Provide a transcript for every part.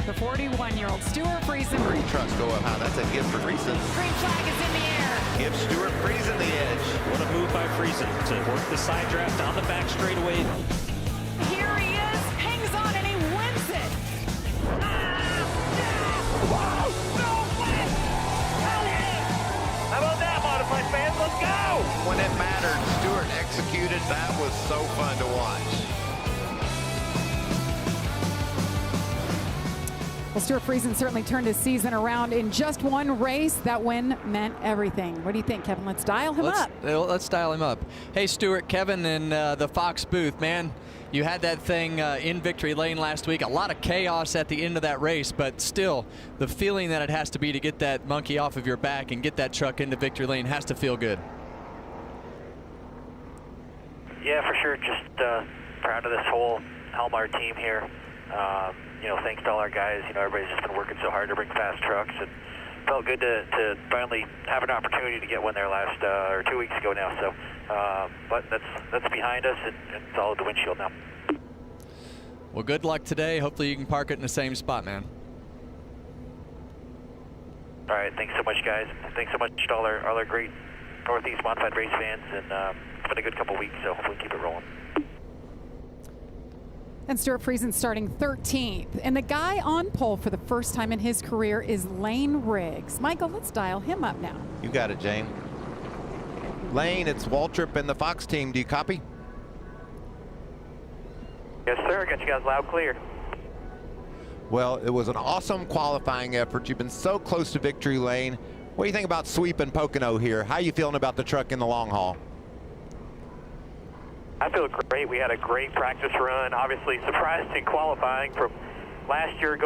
The 41-year-old Stuart Friesen. 3 trucks go up high. That's a gift for Friesen. Green flag is in the air. Give Stuart Friesen the edge. What a move by Friesen to work the side draft on the back straightaway. Here he is, hangs on, and he wins it. Whoa! No way! How about that, modified fans? Let's go! When it mattered, Stuart executed. That was so fun to watch. Well, Stuart Friesen certainly turned his season around in just one race. That win meant everything. What do you think, Kevin? Let's dial him up. Let's dial him up. Hey, Stuart, Kevin in the Fox booth, man. You had that thing in victory lane last week. A lot of chaos at the end of that race, but still, the feeling that it has to be to get that monkey off of your back and get that truck into victory lane has to feel good. Yeah, for sure. Just proud of this whole Helmar team here. You know, thanks to all our guys. You know, everybody's just been working so hard to bring fast trucks, and felt good to finally have an opportunity to get one there last or 2 weeks ago now. So, but that's behind us, and it's all at the windshield now. Well, good luck today. Hopefully, you can park it in the same spot, man. All right, thanks so much, guys. Thanks so much to all our great Northeast modified race fans, and it's been a good couple weeks. So hopefully, keep it rolling. And Stuart Friesen starting 13th. And the guy on pole for the first time in his career is Lane Riggs. Michael, let's dial him up now. You got it, Jane. Lane, it's Waltrip and the Fox team. Do you copy? Yes, sir. Got you guys loud clear. Well, it was an awesome qualifying effort. You've been so close to victory lane. What do you think about sweeping Pocono here? How are you feeling about the truck in the long haul? I feel great. We had a great practice run. Obviously surprised in qualifying from last year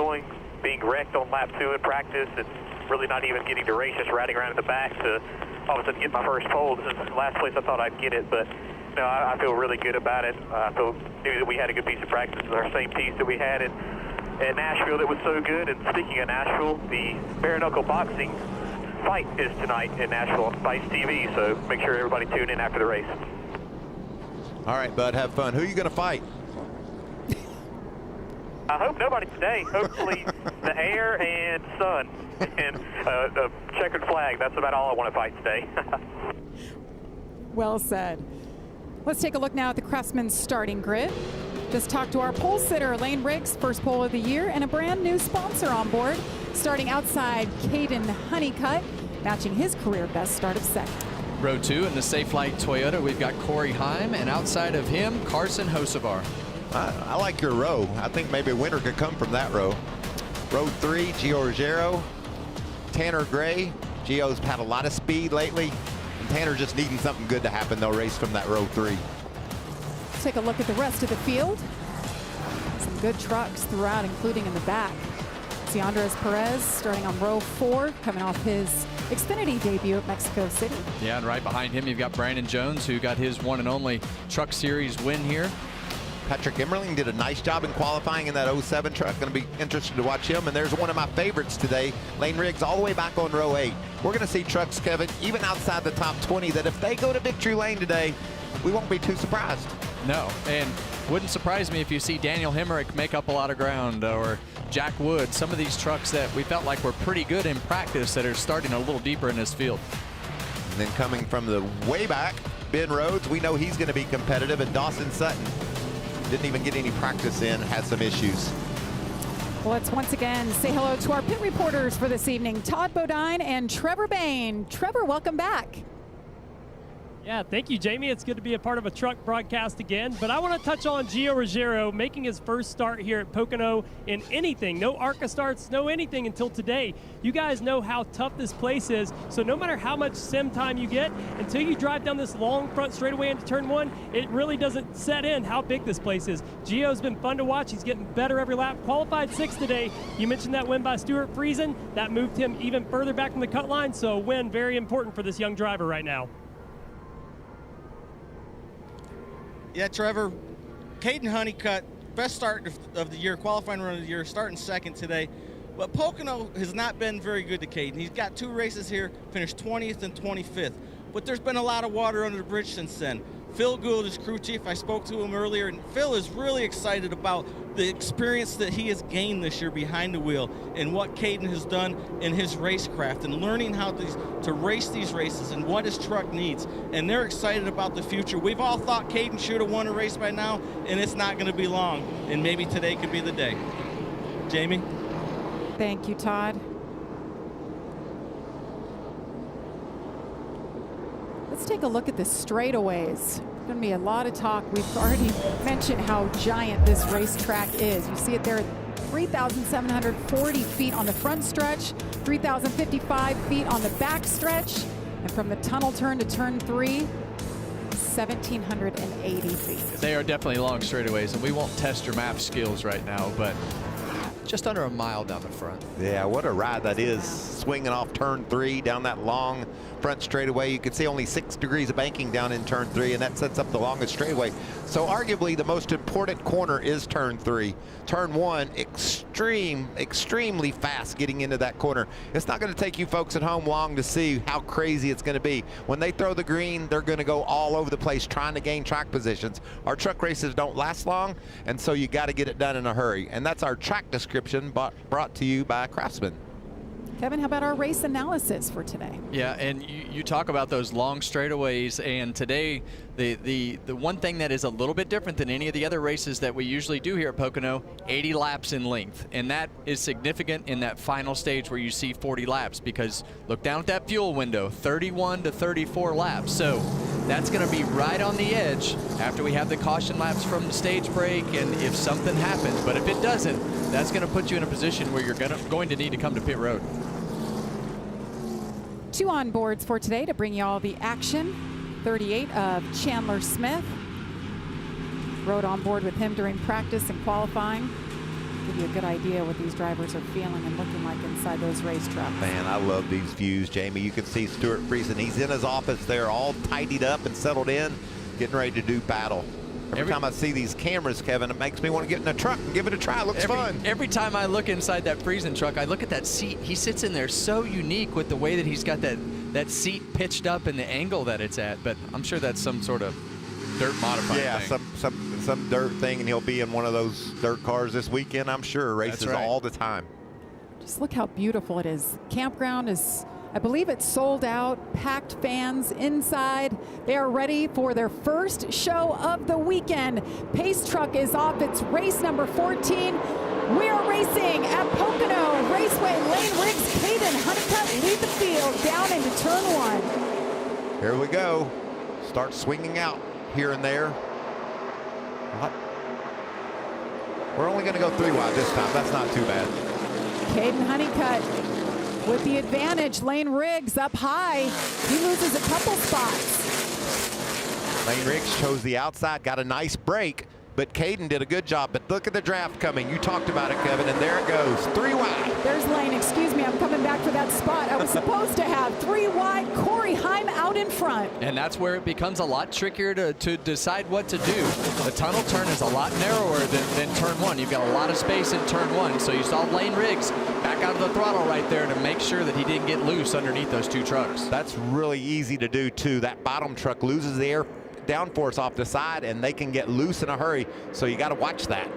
being wrecked on lap 2 in practice and really not even getting to race, just riding around in the back to all of a sudden get my first pole. This is the last place I thought I'd get it, but you know, I feel really good about it. I knew that we had a good piece of practice with our same piece that we had at Nashville that was so good. And speaking of Nashville, the bare knuckle boxing fight is tonight in Nashville on Spice TV, so make sure everybody tune in after the race. All right, bud, have fun. Who are you going to fight? I hope nobody today. Hopefully the air and sun and a checkered flag. That's about all I want to fight today. Well said. Let's take a look now at the Craftsman starting grid. Just talked to our pole sitter, Lane Riggs, first pole of the year, and a brand new sponsor on board. Starting outside, Caden Honeycutt, matching his career best start of second. Row 2 in the Safelite Toyota, we've got Corey Heim, and outside of him, Carson Hosevar. I like your row. I think maybe a winner could come from that row. Row 3, Gio Ruggiero, Tanner Gray. Gio's had a lot of speed lately, and Tanner just needing something good to happen. They'll race from that row 3. Let's take a look at the rest of the field. Some good trucks throughout, including in the back. See Andres Perez starting on row 4, coming off his Xfinity debut at Mexico City. Yeah, and right behind him, you've got Brandon Jones, who got his one and only Truck Series win here. Patrick Emmerling did a nice job in qualifying in that 07 truck. Going to be interested to watch him. And there's one of my favorites today, Lane Riggs, all the way back on row 8. We're going to see trucks, Kevin, even outside the top 20, that if they go to victory lane today, we won't be too surprised. No, and wouldn't surprise me if you see Daniel Hemrick make up a lot of ground, or Jack Wood, some of these trucks that we felt like were pretty good in practice that are starting a little deeper in this field. And then coming from the way back, Ben Rhodes, we know he's going to be competitive, and Dawson Sutton didn't even get any practice in, had some issues. Well, let's once again say hello to our pit reporters for this evening, Todd Bodine and Trevor Bain. Trevor, welcome back. Yeah, thank you, Jamie. It's good to be a part of a truck broadcast again. But I want to touch on Gio Ruggiero making his first start here at Pocono in anything. No ARCA starts, no anything until today. You guys know how tough this place is. So no matter how much sim time you get, until you drive down this long front straightaway into turn 1, it really doesn't set in how big this place is. Gio's been fun to watch. He's getting better every lap. Qualified 6th today. You mentioned that win by Stuart Friesen. That moved him even further back from the cut line. So a win very important for this young driver right now. Yeah, Trevor, Caden Honeycutt, best start of the year, qualifying run of the year, starting second today. But Pocono has not been very good to Caden. He's got 2 races here, finished 20th and 25th. But there's been a lot of water under the bridge since then. Phil Gould is crew chief. I spoke to him earlier, and Phil is really excited about the experience that he has gained this year behind the wheel and what Caden has done in his racecraft and learning how to race these races and what his truck needs. And they're excited about the future. We've all thought Caden should have won a race by now, and it's not going to be long. And maybe today could be the day. Jamie? Thank you, Todd. Let's take a look at the straightaways. Going to be a lot of talk. We've already mentioned how giant this racetrack is. You see it there, 3,740 feet on the front stretch, 3,055 feet on the back stretch, and from the tunnel turn to turn 3, 1,780 feet. They are definitely long straightaways, and we won't test your map skills right now, but just under a mile down the front. Yeah, what a ride that is, swinging off turn 3 down that long front straightaway. You can see only 6 degrees of banking down in turn 3, and that sets up the longest straightaway. So arguably the most important corner is turn 3. Turn 1, extremely fast getting into that corner. It's not going to take you folks at home long to see how crazy it's going to be. When they throw the green, they're going to go all over the place trying to gain track positions. Our truck races don't last long, and so you got to get it done in a hurry. And that's our track description brought to you by Craftsman. Kevin, how about our race analysis for today? Yeah, and you talk about those long straightaways, and today the one thing that is a little bit different than any of the other races that we usually do here at Pocono, 80 laps in length, and that is significant in that final stage where you see 40 laps, because look down at that fuel window, 31 to 34 laps. So that's going to be right on the edge after we have the caution laps from the stage break, and if something happens. But if it doesn't, that's going to put you in a position where you're going to need to come to pit road. 2 on boards for today to bring you all the action. 38 of Chandler Smith. Rode on board with him during practice and qualifying. Give you a good idea what these drivers are feeling and looking like inside those racetracks. Man, I love these views, Jamie. You can see Stuart Friesen. He's in his office there, all tidied up and settled in, getting ready to do battle. Every time I see these cameras, Kevin, it makes me want to get in a truck and give it a try. It looks fun. Every time I look inside that Friesen truck, I look at that seat. He sits in there so unique with the way that he's got that seat pitched up and the angle that it's at. But I'm sure that's some sort of dirt modifying thing. some dirt thing, and he'll be in one of those dirt cars this weekend, I'm sure. Races all the time. Just look how beautiful it is. Campground is, I believe it's sold out, packed fans inside. They are ready for their first show of the weekend. Pace Truck is off its race number 14. We are racing at Pocono Raceway. Lane Riggs, Caden Honeycutt lead the field down into turn 1. Here we go. Start swinging out here and there. We're only going to go 3 wide this time. That's not too bad. Caden Honeycutt with the advantage. Lane Riggs up high. He loses a couple spots. Lane Riggs chose the outside, got a nice break, but Caden did a good job. But look at the draft coming. You talked about it, Kevin, and there it goes. 3 wide. There's Lane. Excuse me, I'm coming back for that spot. I was supposed to have 3 wide. Corey Heim out in front. And that's where it becomes a lot trickier to decide what to do. The tunnel turn is a lot narrower than turn 1. You've got a lot of space in turn 1. So you saw Lane Riggs back out of the throttle right there to make sure that he didn't get loose underneath those 2 trucks. That's really easy to do, too. That bottom truck loses the air downforce off the side, and they can get loose in a hurry. So you got to watch that.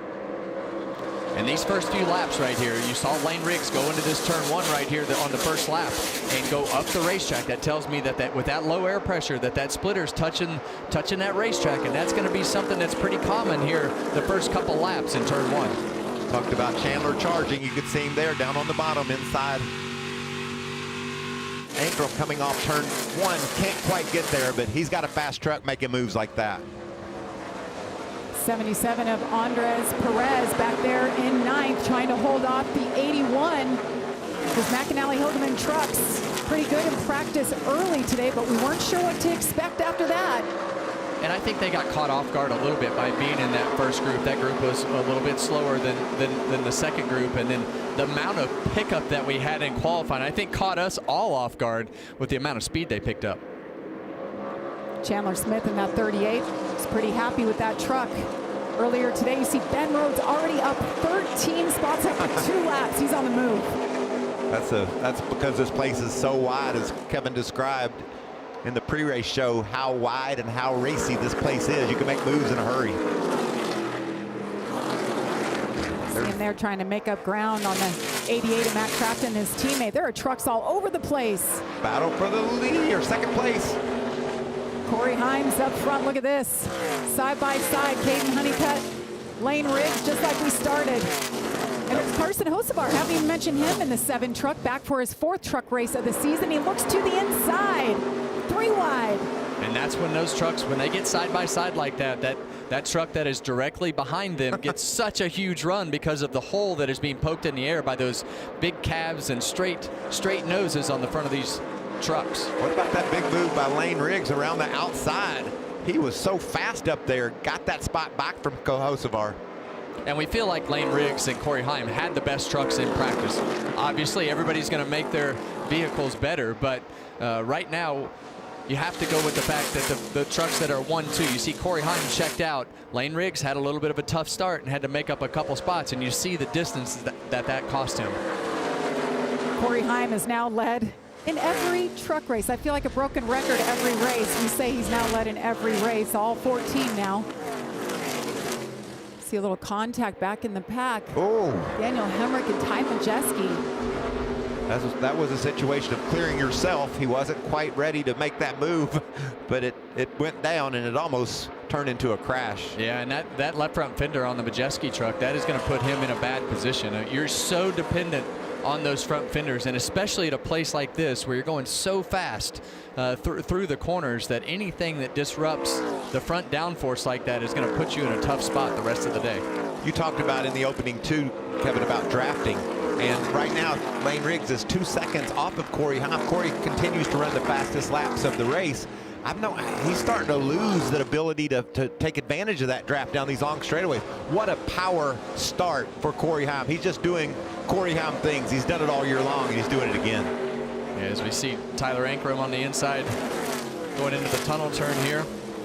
And these first few laps right here, you saw Lane Riggs go into this turn 1 right here on the first lap and go up the racetrack. That tells me that with that low air pressure, that splitter's touching that racetrack, and that's going to be something that's pretty common here the first couple laps in turn 1. Talked about Chandler charging. You could see him there down on the bottom inside. Ankrum coming off turn 1, can't quite get there, but he's got a fast truck making moves like that. 77 of Andres Perez back there in 9th, trying to hold off the 81. His McAnally Hildeman trucks pretty good in practice early today, but we weren't sure what to expect after that. And I think they got caught off guard a little bit by being in that first group. That group was a little bit slower than the second group, and then the amount of pickup that we had in qualifying, I think, caught us all off guard with the amount of speed they picked up. Chandler Smith in that 38 is pretty happy with that truck. Earlier today, you see Ben Rhodes already up 13 spots after 2 laps. He's on the move. That's because this place is so wide, as Kevin described. in the pre-race show how wide and how racy this place is. You can make moves in a hurry. See him there trying to make up ground on the 88 of Matt Crafton and his teammate. There are trucks all over the place. Battle for the lead or second place. Corey Himes up front. Look at this. Side by side, Caden Honeycutt, Lane Riggs, just like we started. And it's Carson Hocevar. Haven't even mentioned him in the 7 truck, back for his 4th truck race of the season. He looks to the inside, 3 wide. And that's when those trucks, when they get side by side like that, that truck that is directly behind them gets such a huge run because of the hole that is being poked in the air by those big calves and straight noses on the front of these trucks. What about that big move by Lane Riggs around the outside? He was so fast up there, got that spot back from Hocevar. And we feel like Lane Riggs and Corey Heim had the best trucks in practice. Obviously, everybody's going to make their vehicles better, but right now, you have to go with the fact that the trucks that are 1-2, you see Corey Heim checked out. Lane Riggs had a little bit of a tough start and had to make up a couple spots, and you see the distance that cost him. Corey Heim has now led in every truck race. I feel like a broken record every race. We say he's now led in every race, all 14 now. See a little contact back in the pack. Oh. Daniel Hemrick and Ty Majeski. That was a situation of clearing yourself. He wasn't quite ready to make that move, but it went down and it almost turned into a crash. Yeah, and that left front fender on the Majeski truck, that is going to put him in a bad position. You're so dependent on those front fenders, and especially at a place like this where you're going so fast through the corners, that anything that disrupts the front downforce like that is going to put you in a tough spot the rest of the day. You talked about in the opening too, Kevin, about drafting. And right now, Lane Riggs is 2 seconds off of Corey Heim. Corey continues to run the fastest laps of the race. He's starting to lose that ability to take advantage of that draft down these long straightaways. What a power start for Corey Heim. He's just doing Corey Heim things. He's done it all year long, and he's doing it again. Yeah, as we see Tyler Ankrum on the inside going into the tunnel turn here.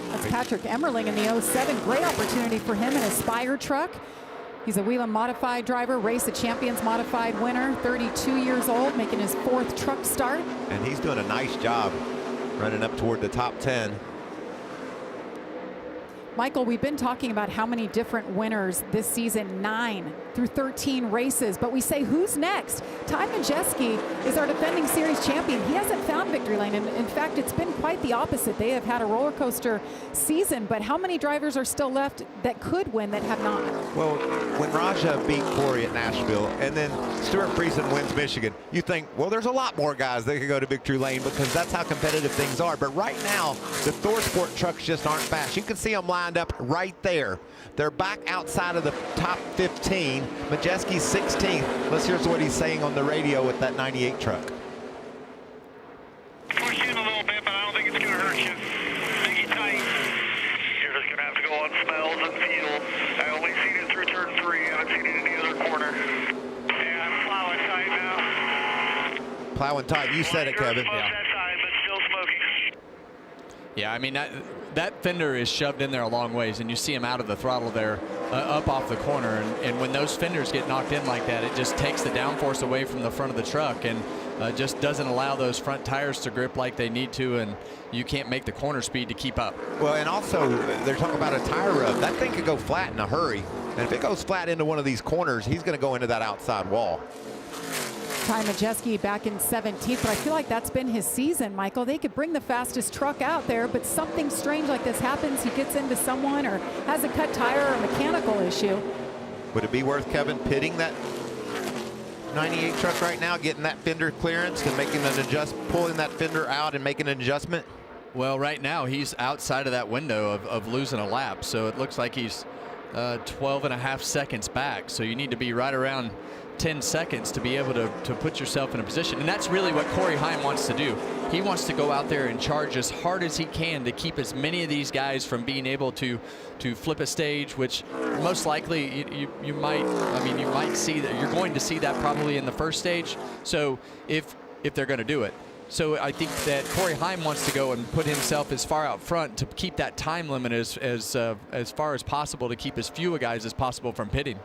That's Patrick Emmerling in the 07. Great opportunity for him in a Spire truck. He's a Whelen Modified driver, Race of Champions Modified winner, 32 years old, making his 4th truck start. And he's doing a nice job running up toward the top 10. Michael, we've been talking about how many different winners this season, 9 through 13 races, but we say who's next? Ty Majeski is our defending series champion. He hasn't found victory lane, and in fact, it's been quite the opposite. They have had a roller coaster season, but how many drivers are still left that could win that have not? Well, when Raja beat Corey at Nashville, and then Stuart Friesen wins Michigan, you think, well, there's a lot more guys that could go to victory lane because that's how competitive things are. But right now, the Thor Sport trucks just aren't fast. You can see them lined up right there. They're back outside of the top 15. Majeski's 16th. Let's hear what he's saying on the radio with that 98 truck. Push in a little bit, but I don't think it's going to hurt you. Sticky tight. You're just going to have to go on smells and feel. I only seen it through turn 3. I haven't seen it in the other corner. Yeah, I'm plowing tight now. Plowing tight. You said it, Kevin. Yeah. That time, but still smoking. Yeah, I mean, that fender is shoved in there a long ways, and you see him out of the throttle there, up off the corner. And when those fenders get knocked in like that, it just takes the downforce away from the front of the truck and just doesn't allow those front tires to grip like they need to, and you can't make the corner speed to keep up. Well, and also, they're talking about a tire rub. That thing could go flat in a hurry. And if it goes flat into one of these corners, he's going to go into that outside wall. Ty Majeski back in 17th, but I feel like that's been his season, Michael. They could bring the fastest truck out there, but something strange like this happens. He gets into someone or has a cut tire or a mechanical issue. Would it be worth Kevin pitting that 98 truck right now, getting that fender clearance and making an pulling that fender out and making an adjustment? Well, right now he's outside of that window of losing a lap, so it looks like he's 12.5 seconds back. So you need to be right around 10 seconds to be able to put yourself in a position. And that's really what Corey Heim wants to do. He wants to go out there and charge as hard as he can to keep as many of these guys from being able to flip a stage, which most likely you might see that. You're going to see that probably in the first stage. So if they're going to do it. So I think that Corey Heim wants to go and put himself as far out front to keep that time limit as far as possible, to keep as few guys as possible from pitting.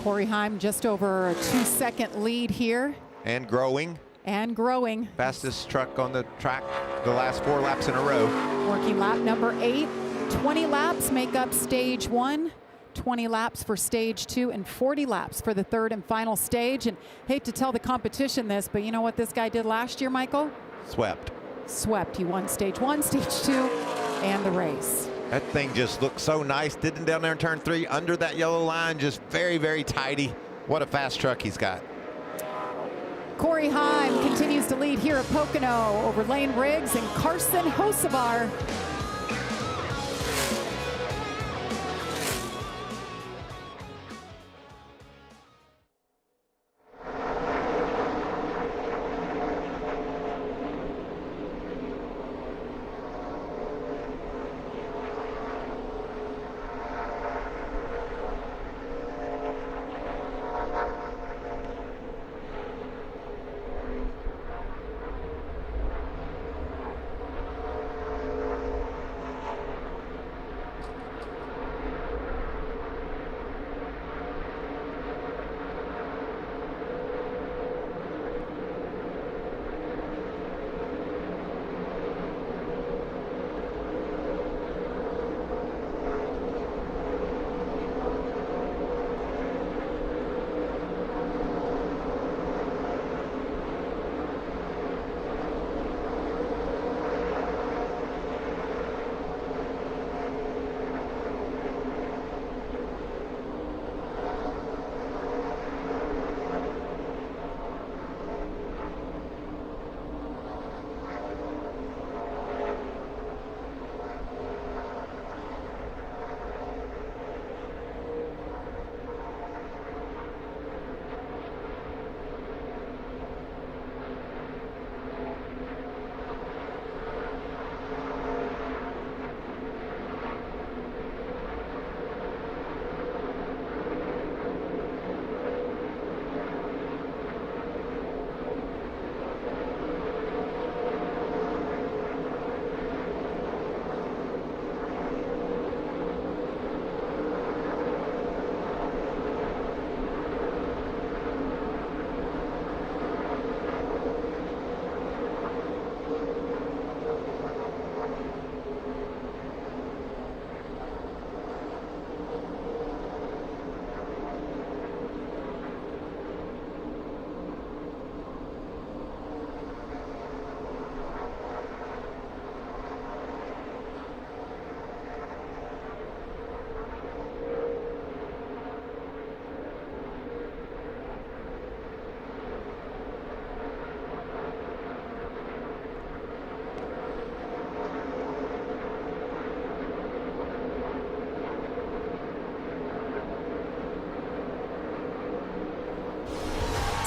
Corey Heim just over a 2-second lead here. And growing. And growing. Fastest truck on the track the last 4 laps in a row. Working lap number 8. 20 laps make up stage 1. 20 laps for stage 2 and 40 laps for the 3rd and final stage. And hate to tell the competition this, but you know what this guy did last year, Michael? Swept. Swept. He won stage 1, stage 2, and the race. That thing just looked so nice. Didn't down there in turn 3 under that yellow line. Just very, very tidy. What a fast truck he's got. Corey Heim continues to lead here at Pocono over Lane Riggs and Carson Hocevar.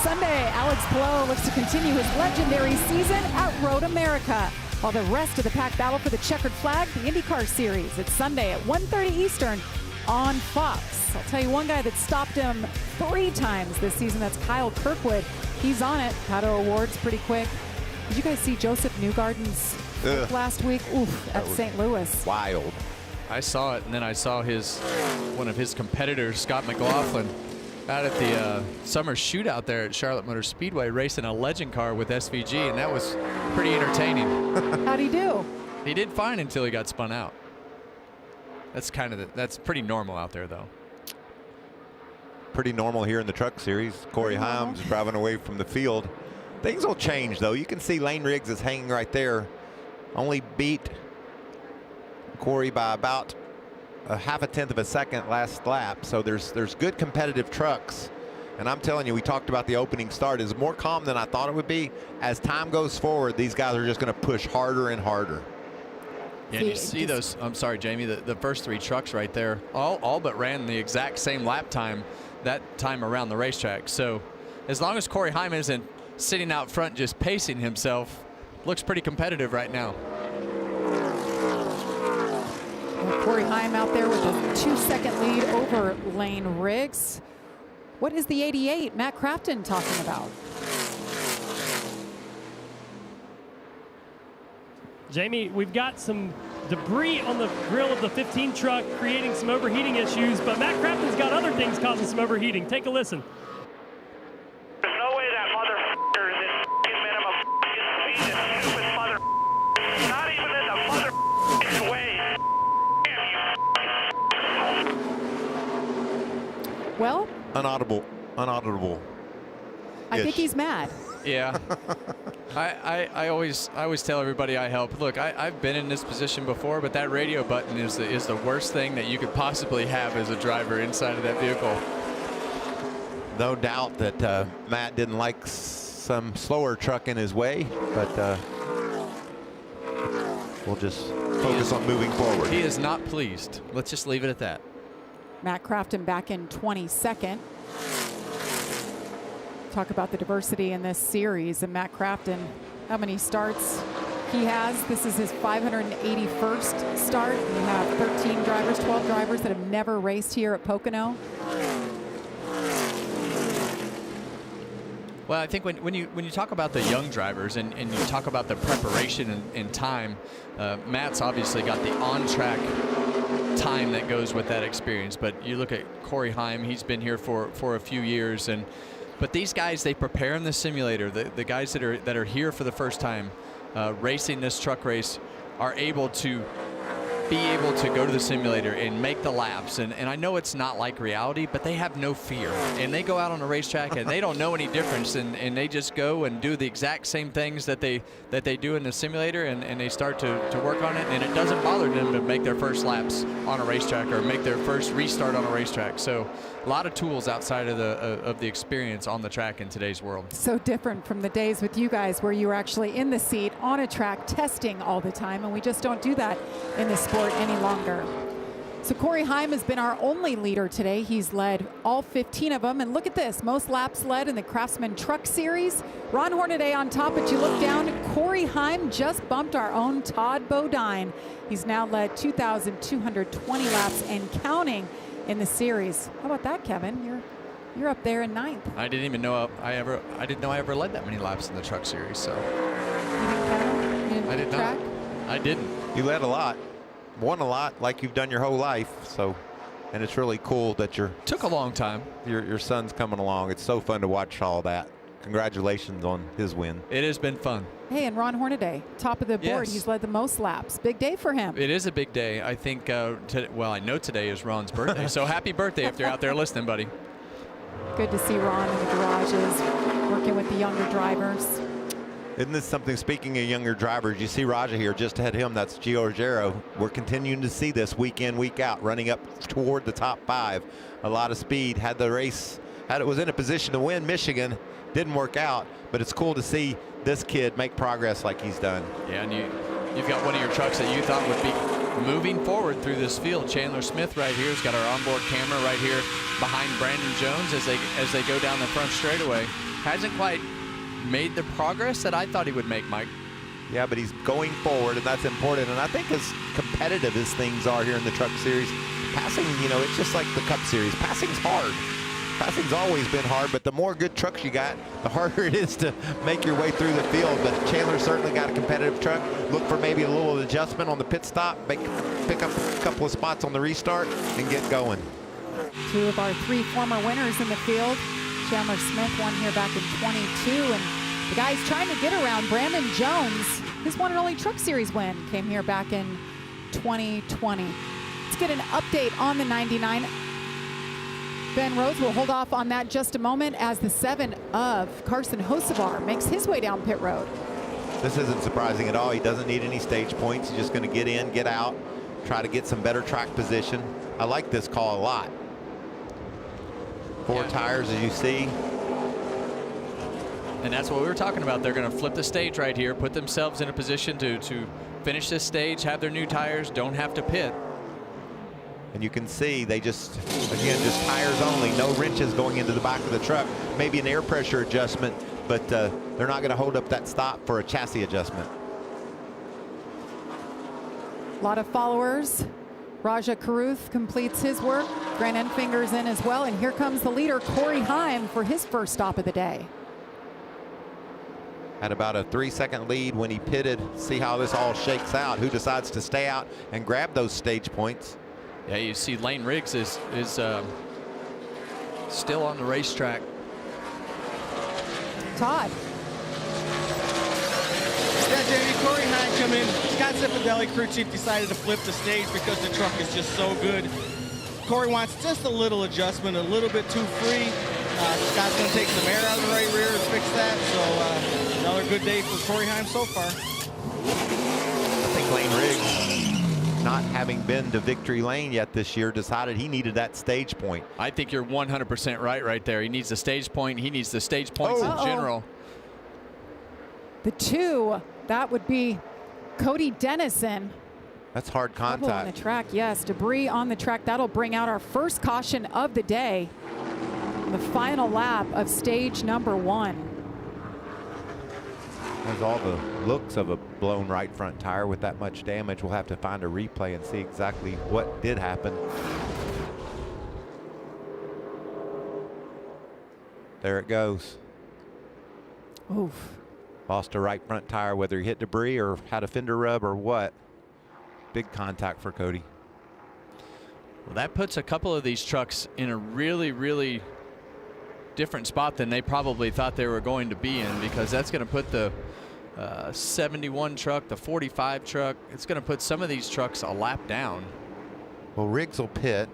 Sunday, Alex Palou looks to continue his legendary season at Road America, while the rest of the pack battle for the checkered flag, the IndyCar Series. It's Sunday at 1:30 Eastern on Fox. I'll tell you one guy that stopped him 3 times this season, that's Kyle Kirkwood. He's on it. Pato Awards pretty quick. Did you guys see Joseph Newgarden's last week? Oof, at St. Louis. Wild. I saw it, and then I saw one of his competitors, Scott McLaughlin, out at the summer shootout there at Charlotte Motor Speedway, racing a legend car with SVG, and that was pretty entertaining. How'd he do? He did fine until he got spun out. That's that's pretty normal out there, though. Pretty normal here in the truck series. Corey Himes driving away from the field. Things will change, though. You can see Lane Riggs is hanging right there. Only beat Corey by about a 0.5 of a second last lap. So there's good competitive trucks. And I'm telling you, we talked about the opening start is more calm than I thought it would be. As time goes forward, these guys are just going to push harder and harder. Yeah, and you see those, I'm sorry, Jamie, the first 3 trucks right there, all but ran the exact same lap time that time around the racetrack. So as long as Corey Heim isn't sitting out front just pacing himself, looks pretty competitive right now. Corey Heim out there with a 2-second lead over Lane Riggs. What is the 88 Matt Crafton talking about? Jamie, we've got some debris on the grill of the 15 truck creating some overheating issues, but Matt Crafton's got other things causing some overheating. Take a listen. There's no way that motherfucker is in Unauditable. I think he's mad. Yeah. I always tell everybody I help. Look, I've been in this position before, but that radio button is the worst thing that you could possibly have as a driver inside of that vehicle. No doubt that Matt didn't like some slower truck in his way, but we'll just focus on moving forward. He is not pleased. Let's just leave it at that. Matt Crafton back in 22nd. Talk about the diversity in this series. And Matt Crafton, how many starts he has? This is his 581st start. You have 13 drivers, 12 drivers that have never raced here at Pocono. Well, I think when you talk about the young drivers and you talk about the preparation and time, Matt's obviously got the on-track time that goes with that experience. But you look at Corey Heim, he's been here for a few years, but these guys, they prepare in the simulator. The guys that are here for the first time racing this truck race are able to go to the simulator and make the laps. And I know it's not like reality, but they have no fear. And they go out on a racetrack and they don't know any difference. And they just go and do the exact same things that they do in the simulator, and they start to work on it. And it doesn't bother them to make their first laps on a racetrack or make their first restart on a racetrack. So a lot of tools outside of the experience on the track in today's world. So different from the days with you guys where you were actually in the seat on a track testing all the time, and we just don't do that in this sport any longer. So Corey Heim has been our only leader today. He's led all 15 of them, and look at this, most laps led in the Craftsman Truck Series. Ron Hornaday on top, but you look down, Corey Heim just bumped our own Todd Bodine. He's now led 2,220 laps and counting in the series. How about that, Kevin? You're up there in 9th. I didn't even know I ever led that many laps in the truck series. So You didn't count? You didn't I did track? not. I didn't. You led a lot, won a lot, like you've done your whole life. So, and it's really cool that Took a long time. your son's coming along. It's so fun to watch all that. Congratulations on his win. It has been fun. Hey, and Ron Hornaday, top of the board. Yes. He's led the most laps. Big day for him. It is a big day. I think, well, I know today is Ron's birthday. So happy birthday if you're out there listening, buddy. Good to see Ron in the garages, working with the younger drivers. Isn't this something, speaking of younger drivers, you see Raja here just ahead of him, that's Gio Ruggiero. We're continuing to see this week in, week out, running up toward the top 5. A lot of speed, was in a position to win Michigan, didn't work out, but it's cool to see this kid make progress like he's done. Yeah, and you've got one of your trucks that you thought would be moving forward through this field. Chandler Smith right here has got our onboard camera right here behind Brandon Jones as they go down the front straightaway. Hasn't quite made the progress that I thought he would make, Mike. Yeah, but he's going forward, and that's important. And I think as competitive as things are here in the Truck Series, passing, it's just like the Cup Series. Passing's hard. Passing's always been hard, but the more good trucks you got, the harder it is to make your way through the field. But Chandler certainly got a competitive truck. Look for maybe a little adjustment on the pit stop, pick up a couple of spots on the restart, and get going. 2 of our 3 former winners in the field. Chandler Smith won here back in 22, and the guy's trying to get around Brandon Jones. His one and only Truck Series win came here back in 2020. Let's get an update on the 99. Ben Rhodes will hold off on that just a moment as the 7 of Carson Hocevar makes his way down pit road. This isn't surprising at all. He doesn't need any stage points. He's just going to get in, get out, try to get some better track position. I like this call a lot. 4 tires, as you see. And that's what we were talking about. They're going to flip the stage right here, put themselves in a position to finish this stage, have their new tires, don't have to pit. And you can see they just tires only, no wrenches going into the back of the truck. Maybe an air pressure adjustment, but they're not going to hold up that stop for a chassis adjustment. A lot of followers. Raja Caruth completes his work. Grant Enfinger's in as well. And here comes the leader, Corey Heim, for his first stop of the day. Had about a 3-second lead when he pitted. See how this all shakes out. Who decides to stay out and grab those stage points? Yeah, you see Lane Riggs is still on the racetrack. Todd. Yeah, Jamie, Corey Heim come in. Scott Cipodelli, crew chief, decided to flip the stage because the truck is just so good. Corey wants just a little adjustment, a little bit too free. Scott's going to take some air out of the right rear and fix that. So another good day for Corey Heim so far. I think Lane Riggs, not having been to victory lane yet this year, decided he needed that stage point. I think you're 100% right there. He needs the stage point. He needs the stage points in general. The 2, that would be Cody Dennison. That's hard Trouble on the contact. track, yes. Debris on the track. That'll bring out our first caution of the day. The final lap of stage number 1. There's all the looks of a blown right front tire with that much damage. We'll have to find a replay and see exactly what did happen. There it goes. Oof. Lost a right front tire, whether he hit debris or had a fender rub or what. Big contact for Cody. Well, that puts a couple of these trucks in a really different spot than they probably thought they were going to be in, because that's going to put the 71 truck, the 45 truck, it's going to put some of these trucks a lap down. Well, Riggs will pit.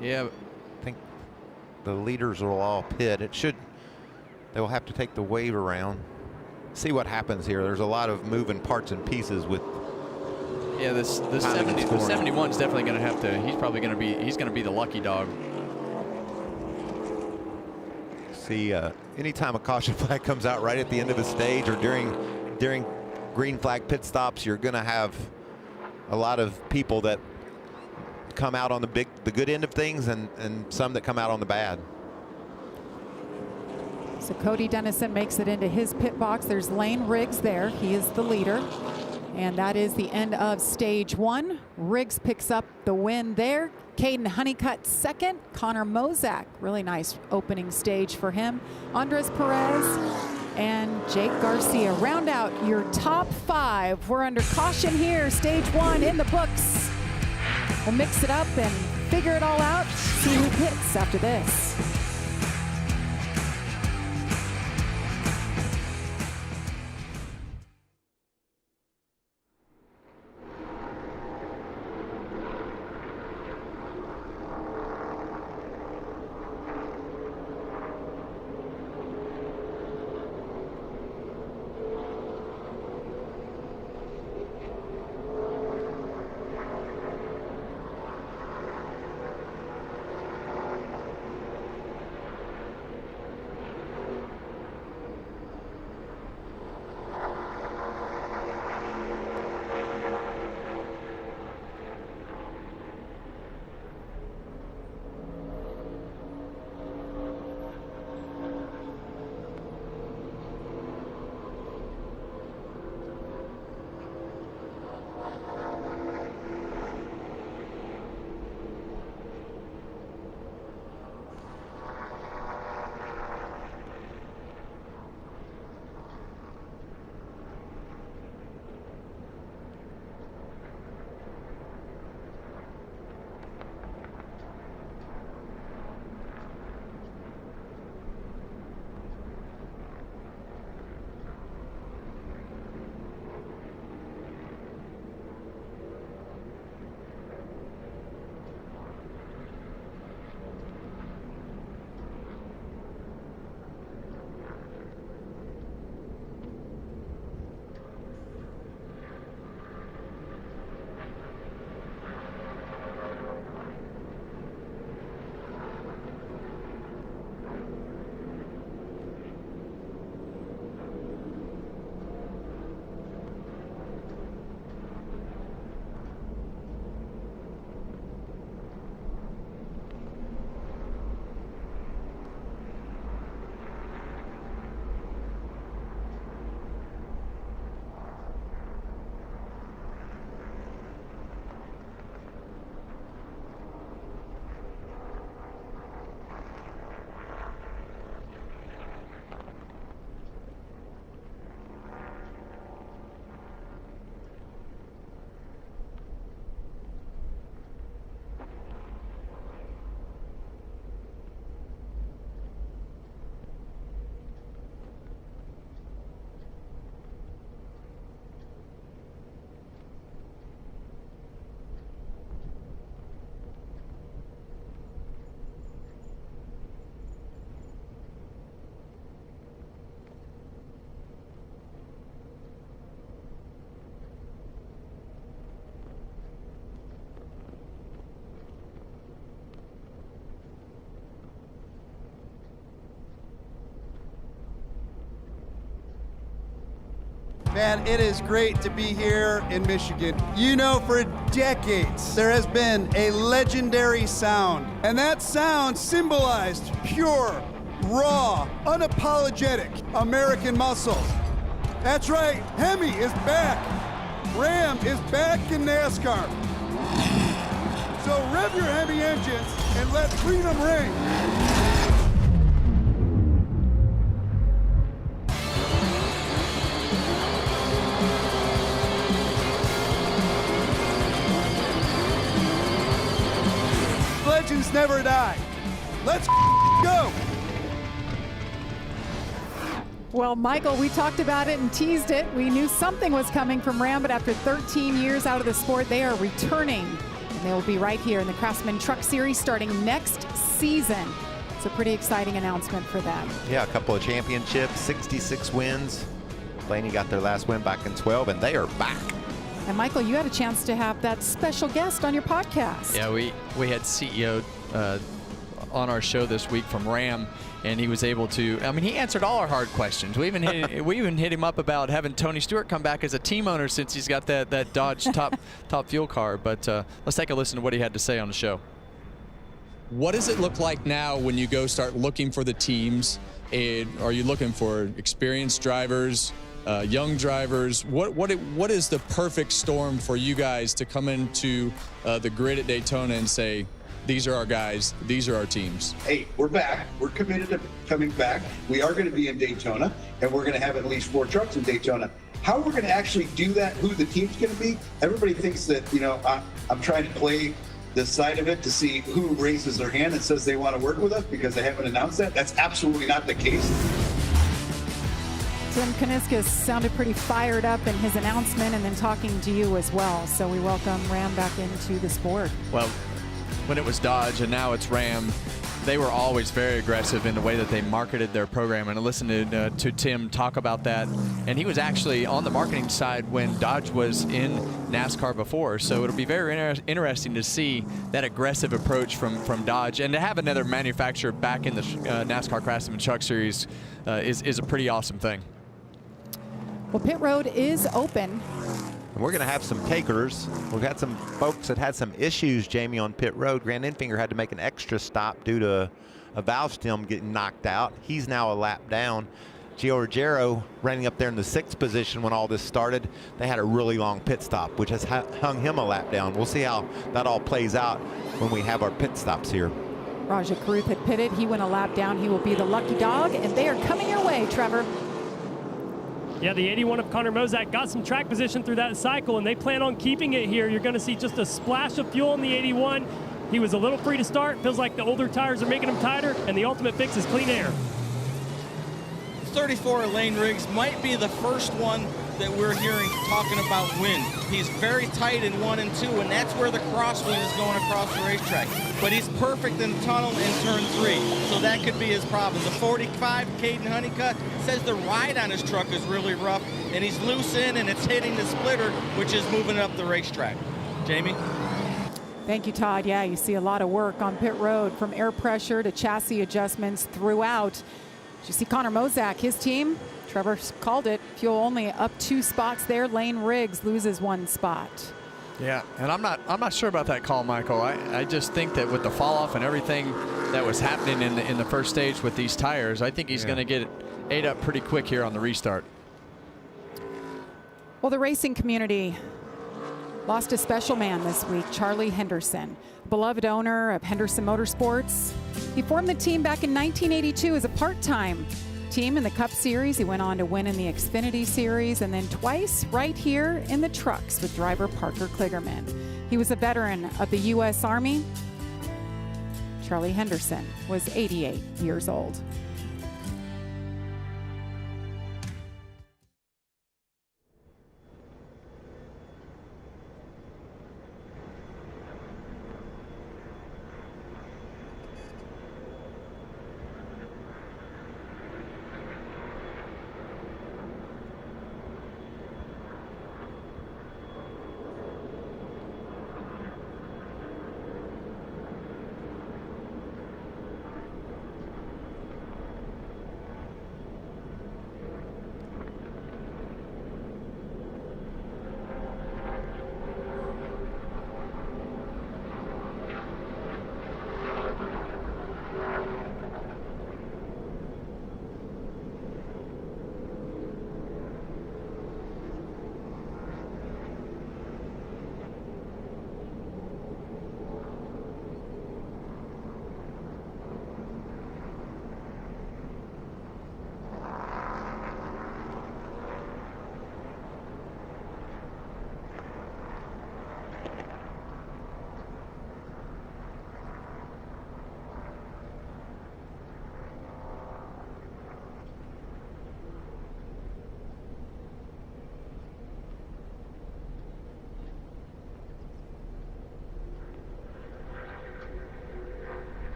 Yeah. I think the leaders will all pit. They will have to take the wave around. See what happens here. There's a lot of moving parts and pieces with. Yeah, the 71's definitely going to have to. He's going to be the lucky dog. See, anytime a caution flag comes out right at the end of a stage or during green flag pit stops, you're going to have a lot of people that come out on the good end of things and some that come out on the bad. So Cody Dennison makes it into his pit box. There's Lane Riggs there. He is the leader. And that is the end of stage 1. Riggs picks up the win there. Caden Honeycutt second. Connor Mozak, really nice opening stage for him. Andres Perez and Jake Garcia round out your top 5. We're under caution here. Stage 1 in the books. We'll mix it up and figure it all out. See who pits after this. Man, it is great to be here in Michigan. You know, for decades, there has been a legendary sound, and that sound symbolized pure, raw, unapologetic American muscle. That's right, Hemi is back. Ram is back in NASCAR. So rev your Hemi engines and let freedom ring. Legends never die. Let's go. Well, Michael, we talked about it and teased it. We knew something was coming from Ram, but after 13 years out of the sport, they are returning. And they will be right here in the Craftsman Truck Series starting next season. It's a pretty exciting announcement for them. Yeah, a couple of championships, 66 wins. Blaney got their last win back in 12, and they are back. And Michael, you had a chance to have that special guest on your podcast. Yeah, we had CEO on our show this week from Ram, and he was able to, I mean, he answered all our hard questions. We even hit him up about having Tony Stewart come back as a team owner since he's got that Dodge top fuel car. But let's take a listen to what he had to say on the show. What does it look like now when you go start looking for the teams? Are you looking for experienced drivers, young drivers? What is the perfect storm for you guys to come into the grid at Daytona and say, these are our guys, these are our teams? Hey, we're back. We're committed to coming back. We are going to be in Daytona, and we're going to have at least 4 trucks in Daytona. How we're going to actually do that, who the team's going to be, everybody thinks that, you know, I'm trying to play this side of it to see who raises their hand and says they want to work with us because they haven't announced that. That's absolutely not the case. Tim Kuniskis sounded pretty fired up in his announcement and then talking to you as well. So we welcome Ram back into the sport. Well, when it was Dodge and now it's Ram, they were always very aggressive in the way that they marketed their program. And I listened to Tim talk about that. And he was actually on the marketing side when Dodge was in NASCAR before. So it'll be very interesting to see that aggressive approach from Dodge. And to have another manufacturer back in the NASCAR Craftsman Truck Series is a pretty awesome thing. Well, pit road is open. And we're going to have some takers. We've got some folks that had some issues, Jamie, on pit road. Grant Enfinger had to make an extra stop due to a valve stem getting knocked out. He's now a lap down. Gio Ruggiero running up there in the 6th position when all this started. They had a really long pit stop, which has hung him a lap down. We'll see how that all plays out when we have our pit stops here. Raja Karuth had pitted. He went a lap down. He will be the lucky dog, and they are coming your way, Trevor. Yeah, the 81 of Connor Mozak got some track position through that cycle, and they plan on keeping it here. You're going to see just a splash of fuel in the 81. He was a little free to start. Feels like the older tires are making him tighter, and the ultimate fix is clean air. 34 Lane Riggs might be the first one that we're hearing talking about wind. He's very tight in 1 and 2, and that's where the crosswind is going across the racetrack. But he's perfect in the tunnel in turn 3, so that could be his problem. The 45, Caden Honeycutt, says the ride on his truck is really rough, and he's loose in, and it's hitting the splitter, which is moving up the racetrack. Jamie? Thank you, Todd. Yeah, you see a lot of work on pit road from air pressure to chassis adjustments throughout. Did you see Connor Mozak, his team? Trevor called it. Fuel only up 2 spots there. Lane Riggs loses 1 spot. Yeah, and I'm not sure about that call, Michael. I just think that with the fall off and everything that was happening in the first stage with these tires, I think he's going to get it ate up pretty quick here on the restart. Well, the racing community lost a special man this week, Charlie Henderson, beloved owner of Henderson Motorsports. He formed the team back in 1982 as a part-time team in the Cup Series. He went on to win in the Xfinity Series and then twice right here in the trucks with driver Parker Kligerman. He was a veteran of the U.S. Army. Charlie Henderson was 88 years old.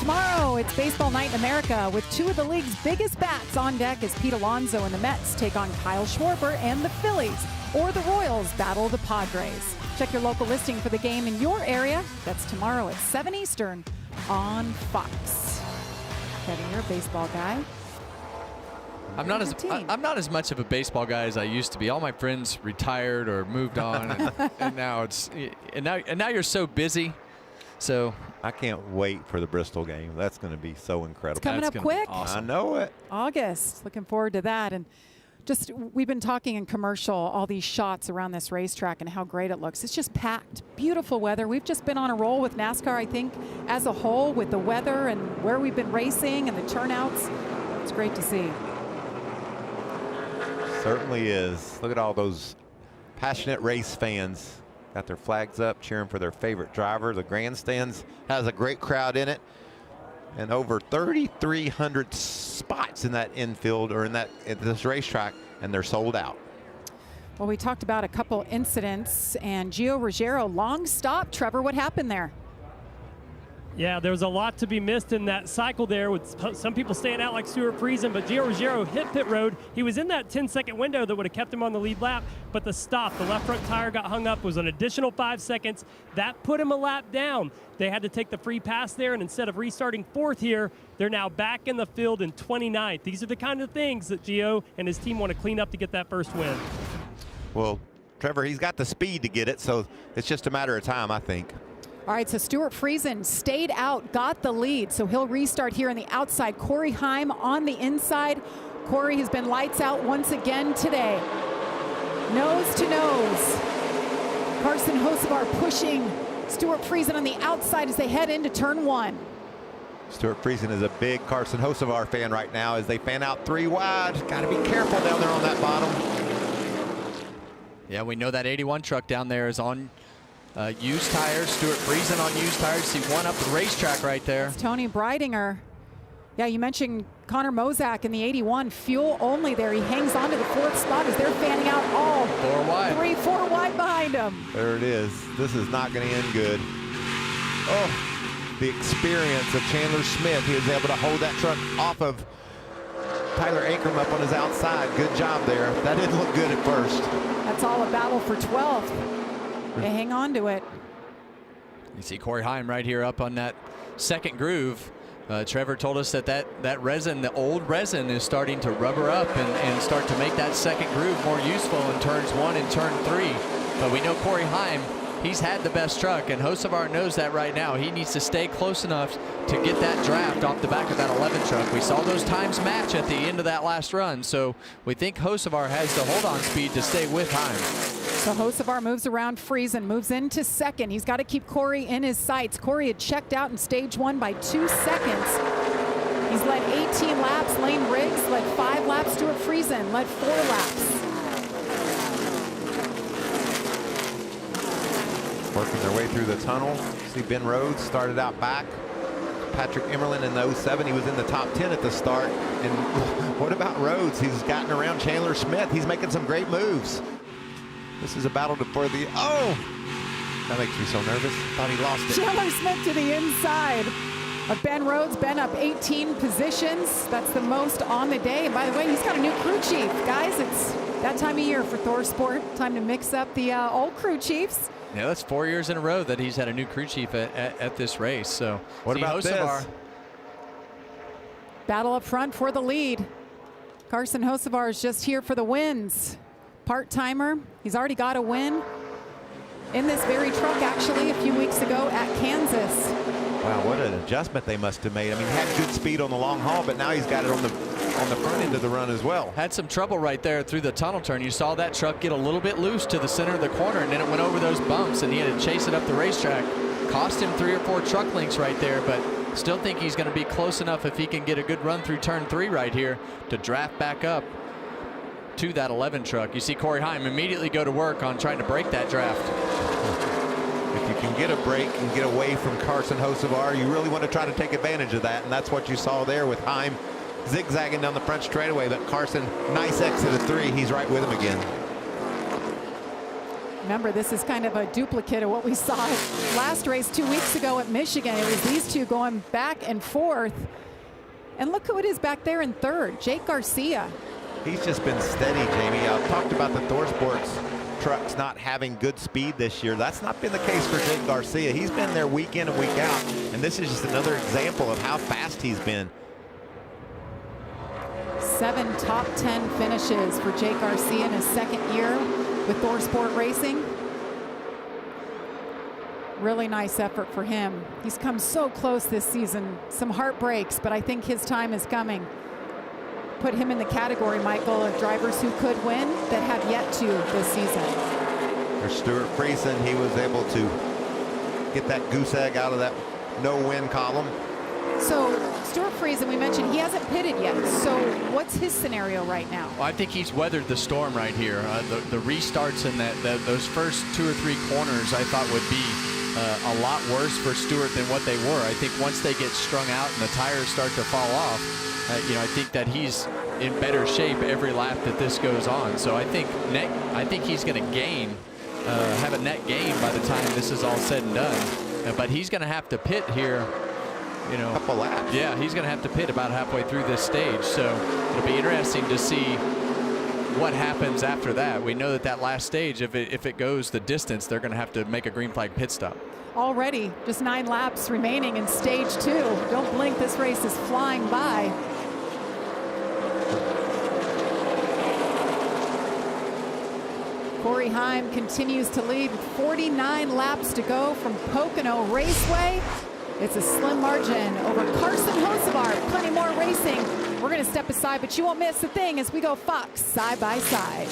Tomorrow, it's baseball night in America with two of the league's biggest bats on deck as Pete Alonso and the Mets take on Kyle Schwarber and the Phillies, or the Royals battle the Padres. Check your local listing for the game in your area. That's tomorrow at 7 Eastern on Fox. Kevin, you're a baseball guy. I'm not as much of a baseball guy as I used to be. All my friends retired or moved on, and now you're so busy. So I can't wait for the Bristol game. That's going to be so incredible. It's coming up quick. Awesome. I know it. August. Looking forward to that. And just, we've been talking in commercial, all these shots around this racetrack and how great it looks. It's just packed. Beautiful weather. We've just been on a roll with NASCAR, I think, as a whole, with the weather and where we've been racing and the turnouts. It's great to see. Certainly is. Look at all those passionate race fans. Got their flags up, cheering for their favorite driver. The grandstands has a great crowd in it. And over 3,300 spots in that infield or at this racetrack, and they're sold out. Well, we talked about a couple incidents, and Gio Ruggiero, long stop. Trevor, what happened there? Yeah, there was a lot to be missed in that cycle there with some people staying out like Stuart Friesen, but Gio Ruggiero hit pit road. He was in that 10-second window that would have kept him on the lead lap, but the stop, the left front tire got hung up, was an additional 5 seconds. That put him a lap down. They had to take the free pass there, and instead of restarting 4th here, they're now back in the field in 29th. These are the kind of things that Gio and his team want to clean up to get that first win. Well, Trevor, he's got the speed to get it, so it's just a matter of time, I think. All right, so Stuart Friesen stayed out, got the lead, so he'll restart here on the outside. Corey Heim on the inside. Corey has been lights out once again today. Nose to nose. Carson Hocevar pushing Stuart Friesen on the outside as they head into turn 1. Stuart Friesen is a big Carson Hocevar fan right now as they fan out 3 wide. Got to be careful down there on that bottom. Yeah, we know that 81 truck down there is on used tires. Stuart Friesen on used tires. He won up the racetrack right there. It's Tony Breidinger. Yeah, you mentioned Connor Mozak in the 81. Fuel only there. He hangs on to the 4th spot as they're fanning out all 4 wide. 3, 4 wide behind him. There it is. This is not going to end good. Oh, the experience of Chandler Smith. He was able to hold that truck off of Tyler Ankrum up on his outside. Good job there. That didn't look good at first. That's all a battle for 12th. They hang on to it. You see Corey Heim right here up on that second groove. Trevor told us that resin, the old resin, is starting to rubber up and start to make that second groove more useful in turns 1 and turn 3. But we know Corey Heim, he's had the best truck, and Hocevar knows that right now. He needs to stay close enough to get that draft off the back of that 11 truck. We saw those times match at the end of that last run, so we think Hocevar has the hold-on speed to stay with Heim. So Hocevar moves around Friesen, moves into 2nd. He's got to keep Corey in his sights. Corey had checked out in stage 1 by 2 seconds. He's led 18 laps. Lane Riggs led 5 laps. Stuart Friesen led 4 laps. Working their way through the tunnel. See Ben Rhodes started out back. Patrick Emmerlin in the 07. He was in the top 10 at the start. And what about Rhodes? He's gotten around Chandler Smith. He's making some great moves. This is a battle for the, that makes me so nervous. Thought he lost it. Chandler Smith to the inside of Ben Rhodes. Ben up 18 positions. That's the most on the day. And by the way, he's got a new crew chief. Guys, it's that time of year for Thor Sport. Time to mix up the old crew chiefs. Yeah, that's 4 years in a row that he's had a new crew chief at this race. So what about Hocevar? this? Battle up front for the lead. Carson Hocevar is just here for the wins. Part-timer. He's already got a win in this very truck, actually, a few weeks ago at Kansas. Wow, what an adjustment they must have made. I mean, he had good speed on the long haul, but now he's got it on the front end of the run as well. Had some trouble right there through the tunnel turn. You saw that truck get a little bit loose to the center of the corner, and then it went over those bumps, and he had to chase it up the racetrack. Cost him 3 or 4 truck lengths right there, but still think he's going to be close enough if he can get a good run through turn 3 right here to draft back up to that 11 truck. You see Corey Heim immediately go to work on trying to break that draft. If you can get a break and get away from Carson Hocevar, you really want to try to take advantage of that, and that's what you saw there with Heim zigzagging down the front straightaway. But Carson, nice exit of 3. He's right with him again. Remember, this is kind of a duplicate of what we saw last race 2 weeks ago at Michigan. It was these two going back and forth. And look who it is back there in third, Jake Garcia. He's just been steady, Jamie. I've talked about the Thor Sports trucks not having good speed this year. That's not been the case for Jake Garcia. He's been there week in and week out, and this is just another example of how fast he's been. 7 top 10 finishes for Jake Garcia in his second year with Thor Sport Racing. Really nice effort for him. He's come so close this season. Some heartbreaks, but I think his time is coming. Put him in the category, Michael, of drivers who could win that have yet to this season. There's Stuart Friesen. He was able to get that goose egg out of that no-win column. So Stuart Friesen, we mentioned he hasn't pitted yet. So what's his scenario right now? Well, I think he's weathered the storm right here. The restarts in those first 2 or 3 corners I thought would be a lot worse for Stuart than what they were. I think once they get strung out and the tires start to fall off, I think that he's in better shape every lap that this goes on. So I think he's going to gain, have a net gain by the time this is all said and done. But he's going to have to pit here. Couple laps. Yeah, he's going to have to pit about halfway through this stage. So it'll be interesting to see what happens after that. We know that last stage, if it goes the distance, they're going to have to make a green flag pit stop. Already just 9 laps remaining in stage 2. Don't blink, this race is flying by. Corey Heim continues to lead with 49 laps to go from Pocono Raceway. It's a slim margin over Carson Hocevar. Plenty more racing. We're going to step aside, but you won't miss a thing as we go Fox side by side.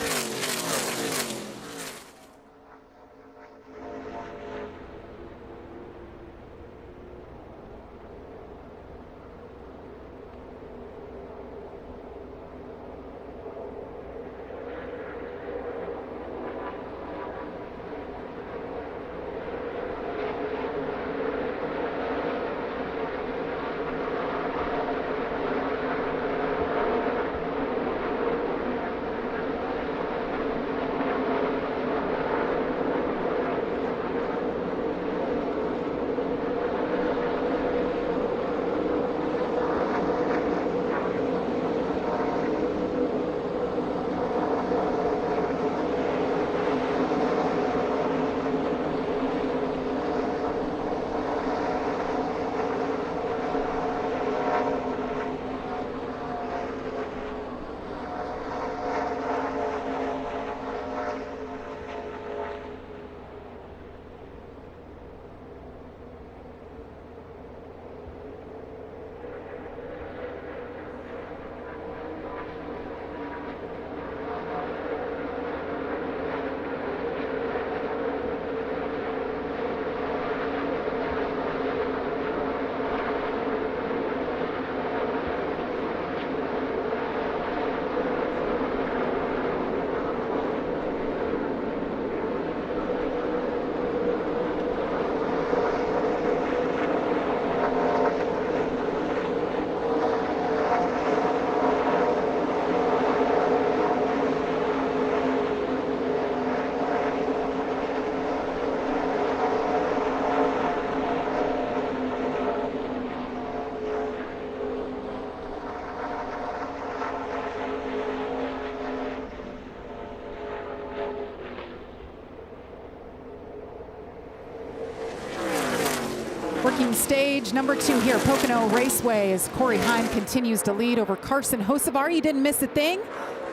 Working stage number 2 here, Pocono Raceway, as Corey Heim continues to lead over Carson Hocevar. He didn't miss a thing.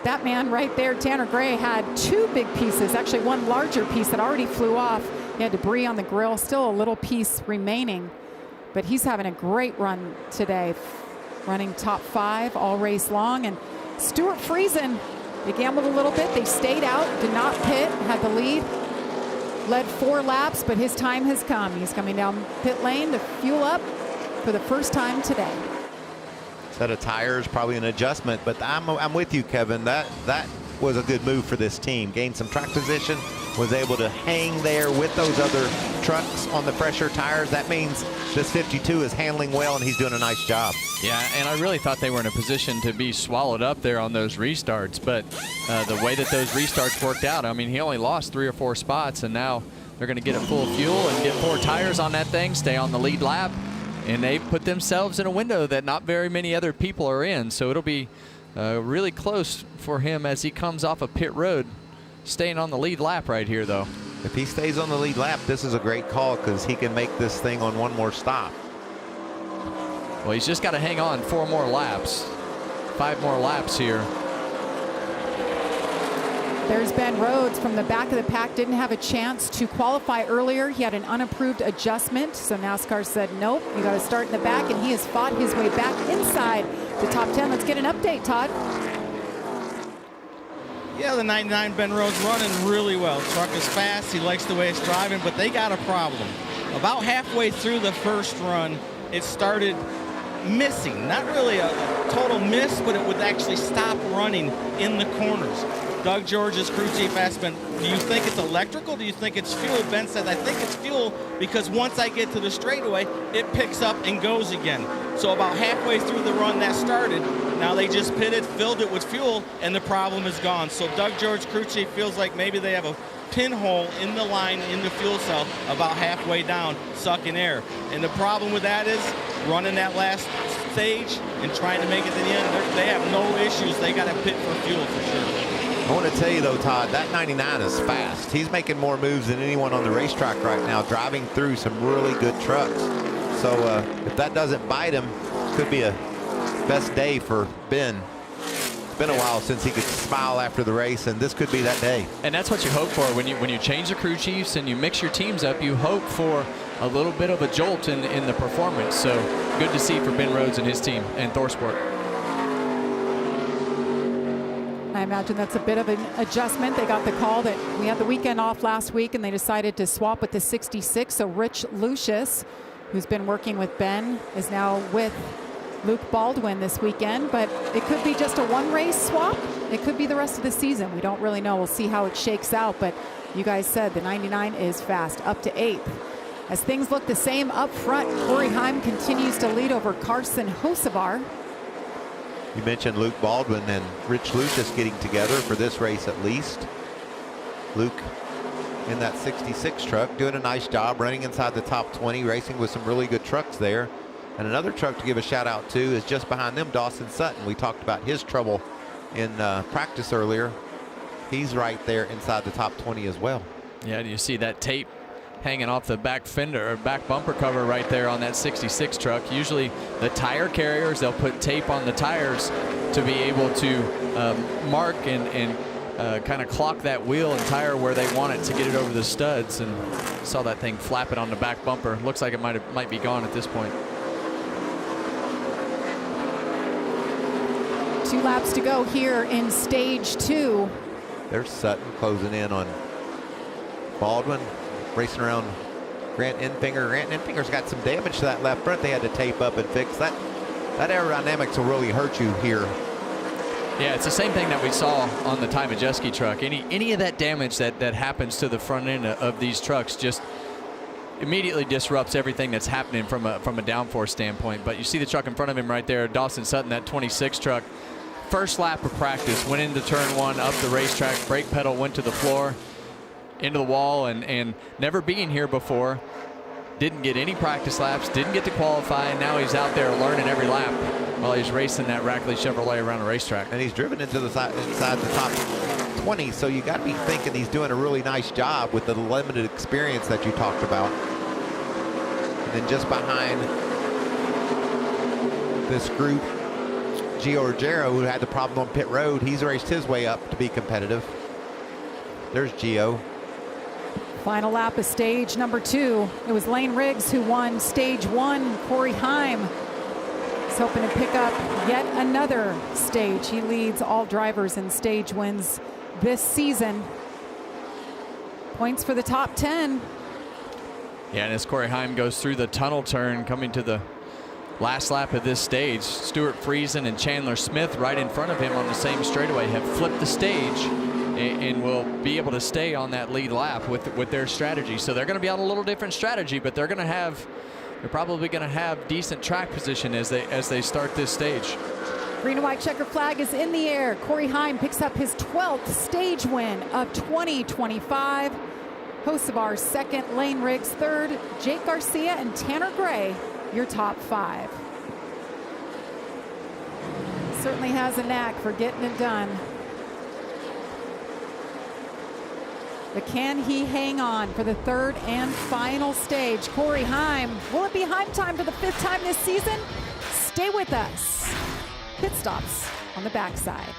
That man right there, Tanner Gray, had 2 big pieces, actually one larger piece that already flew off. He had debris on the grill, still a little piece remaining, but he's having a great run today, running top 5 all race long. And Stuart Friesen, they gambled a little bit. They stayed out, did not pit, had the lead. Led 4 laps, but his time has come. He's coming down pit lane to fuel up for the first time today. Set of tires, probably an adjustment, but I'm with you, Kevin. That was a good move for this team. Gained some track position, was able to hang there with those other trucks on the fresher tires. That means this 52 is handling well, and he's doing a nice job. Yeah, and I really thought they were in a position to be swallowed up there on those restarts, but the way that those restarts worked out, I mean, he only lost 3 or 4 spots, and now they're going to get a full fuel and get 4 tires on that thing, stay on the lead lap, and they put themselves in a window that not very many other people are in, so it'll be really close for him as he comes off of pit road, staying on the lead lap right here, though. If he stays on the lead lap, this is a great call because he can make this thing on 1 more stop. Well, he's just got to hang on 4 more laps, 5 more laps here. There's Ben Rhodes from the back of the pack. Didn't have a chance to qualify earlier. He had an unapproved adjustment, so NASCAR said, nope, you got to start in the back, and he has fought his way back inside the top 10. Let's get an update, Todd. Yeah, the 99 Ben Rhodes running really well. Truck is fast. He likes the way it's driving, but they got a problem. About halfway through the first run, it started missing. Not really a total miss, but it would actually stop running in the corners. Doug George's crew chief asked Ben, do you think it's electrical? Do you think it's fuel? Ben said, I think it's fuel because once I get to the straightaway, it picks up and goes again. So about halfway through the run that started, now they just pitted, filled it with fuel, and the problem is gone. So Doug George, crew chief, feels like maybe they have a pinhole in the line in the fuel cell about halfway down, sucking air. And the problem with that is running that last stage and trying to make it to the end, they have no issues. They got to pit for fuel for sure. I want to tell you, though, Todd, that 99 is fast. He's making more moves than anyone on the racetrack right now, driving through some really good trucks. So if that doesn't bite him, could be a best day for Ben. It's been a while since he could smile after the race, and this could be that day. And that's what you hope for when you change the crew chiefs and you mix your teams up. You hope for a little bit of a jolt in the performance. So good to see for Ben Rhodes and his team and ThorSport. I imagine that's a bit of an adjustment. They got the call that we had the weekend off last week, and they decided to swap with the 66. So Rich Lucius, who's been working with Ben, is now with Luke Baldwin this weekend. But it could be just a 1-race swap. It could be the rest of the season. We don't really know. We'll see how it shakes out. But you guys said the 99 is fast, up to 8th. As things look the same up front, Corey Heim continues to lead over Carson Hocevar. You mentioned Luke Baldwin and Rich Lucius getting together for this race at least. Luke in that 66 truck doing a nice job running inside the top 20, racing with some really good trucks there. And another truck to give a shout out to is just behind them, Dawson Sutton. We talked about his trouble in practice earlier. He's right there inside the top 20 as well. Yeah, you see that tape hanging off the back fender or back bumper cover right there on that 66 truck. Usually the tire carriers, they'll put tape on the tires to be able to mark and kind of clock that wheel and tire where they want it to get it over the studs. And saw that thing flapping on the back bumper. Looks like it might be gone at this point. 2 laps to go here in stage 2. There's Sutton closing in on Baldwin, racing around Grant Enfinger. Grant Enfinger's got some damage to that left front they had to tape up and fix. That aerodynamics will really hurt you here. Yeah, it's the same thing that we saw on the Ty Majeski truck. Any of that damage that happens to the front end of these trucks just immediately disrupts everything that's happening from a downforce standpoint. But you see the truck in front of him right there, Dawson Sutton, that 26 truck. First lap of practice, went into turn 1, up the racetrack, brake pedal went to the floor, into the wall, and never being here before. Didn't get any practice laps, didn't get to qualify, and now he's out there learning every lap while he's racing that Rackley Chevrolet around the racetrack. And he's driven into the inside the top 20, so you got to be thinking he's doing a really nice job with the limited experience that you talked about. And then just behind this group, Gio Ruggiero, who had the problem on pit road, he's raced his way up to be competitive. There's Gio. Final lap of stage number 2. It was Lane Riggs who won stage 1. Corey Heim is hoping to pick up yet another stage. He leads all drivers in stage wins this season. Points for the top 10. Yeah, and as Corey Heim goes through the tunnel turn, coming to the last lap of this stage, Stuart Friesen and Chandler Smith right in front of him on the same straightaway have flipped the stage and will be able to stay on that lead lap with their strategy. So they're going to be on a little different strategy, but they're probably going to have decent track position as they start this stage. Green and white checker flag is in the air. Corey Heim picks up his 12th stage win of 2025. Hosts of our second, Lane Riggs third, Jake Garcia and Tanner Gray, your top 5. Certainly has a knack for getting it done. But can he hang on for the third and final stage? Corey Heim. Will it be Heim time for the 5th time this season? Stay with us. Pit stops on the backside.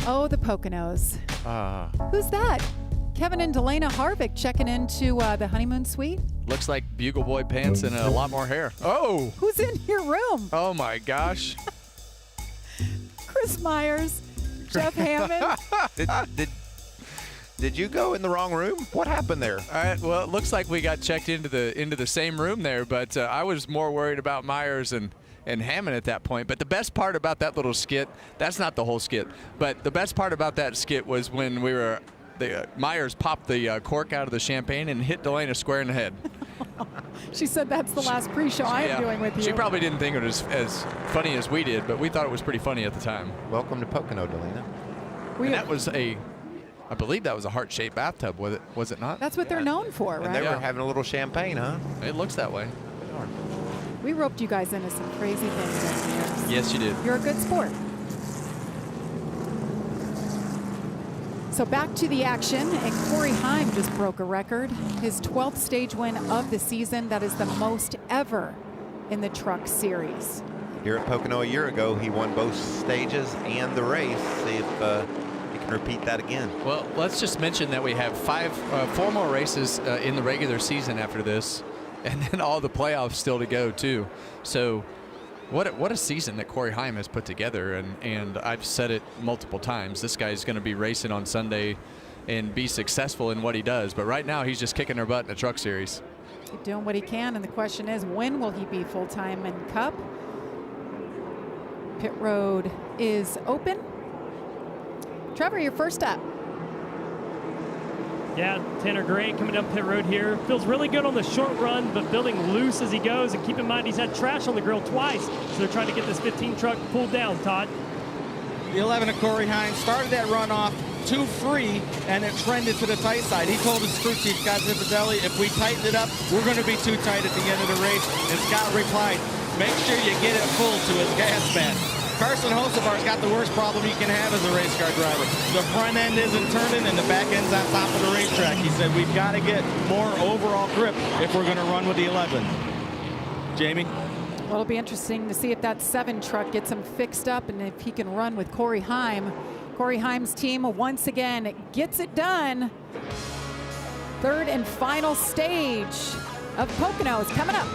Oh, the Poconos. Who's that? Kevin and Delana Harvick checking into the honeymoon suite. Looks like Bugle Boy pants and a lot more hair. Oh! Who's in your room? Oh my gosh. Chris Myers, Jeff Hammond. Did you go in the wrong room? What happened there? All right. Well, it looks like we got checked into the same room there, but I was more worried about Myers and Hammond at that point. But the best part about that little skit, that's not the whole skit, but the best part about that skit was when Myers popped the cork out of the champagne and hit Delana square in the head. She said that's the last pre-show I am doing with you. She probably didn't think it was as funny as we did, but we thought it was pretty funny at the time. Welcome to Pocono, Delana. And that was I believe that was a heart-shaped bathtub, was it not? That's what they're known for, right? And they were having a little champagne, huh? It looks that way. We roped you guys into some crazy things over the years. Yes, you did. You're a good sport. So back to the action, and Corey Heim just broke a record. His 12th stage win of the season. That is the most ever in the Truck Series. Here at Pocono a year ago, he won both stages and the race. See if he can repeat that again. Well, let's just mention that we have four more races in the regular season after this, and then all the playoffs still to go too. So what a season that Corey Heim has put together, and I've said it multiple times. This guy's going to be racing on Sunday and be successful in what he does. But right now, he's just kicking our butt in the Truck Series. Doing what he can, and the question is, when will he be full-time in Cup? Pit road is open. Trevor, you're first up. Yeah, Tanner Gray coming down pit road here. Feels really good on the short run, but building loose as he goes. And keep in mind, he's had trash on the grill twice. So they're trying to get this 15 truck pulled down, Todd. The 11 of Corey Hines started that run off too free, and it trended to the tight side. He told his crew chief, Scott Zipadelli, if we tighten it up, we're going to be too tight at the end of the race. And Scott replied, make sure you get it full to his gas man. Carson Hosevar's got the worst problem you can have as a race car driver. The front end isn't turning and the back end's on top of the racetrack. He said we've got to get more overall grip if we're going to run with the 11. Jamie? Well, it'll be interesting to see if that 7 truck gets him fixed up and if he can run with Corey Heim. Corey Heim's team once again gets it done. Third and final stage of Pocono is coming up.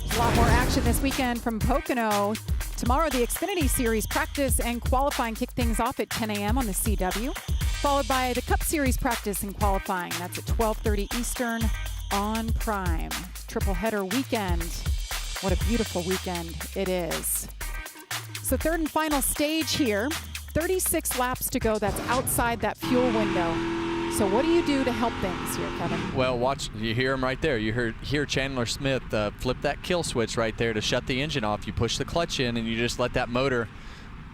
A lot more action this weekend from Pocono. Tomorrow, the Xfinity Series practice and qualifying kick things off at 10 a.m. on the CW, followed by the Cup Series practice and qualifying. That's at 12:30 Eastern on Prime. Triple header weekend. What a beautiful weekend it is. So third and final stage here. 36 laps to go. That's outside that fuel window. So what do you do to help things here, Kevin? Well, watch, you hear him right there. You hear Chandler Smith flip that kill switch right there to shut the engine off. You push the clutch in and you just let that motor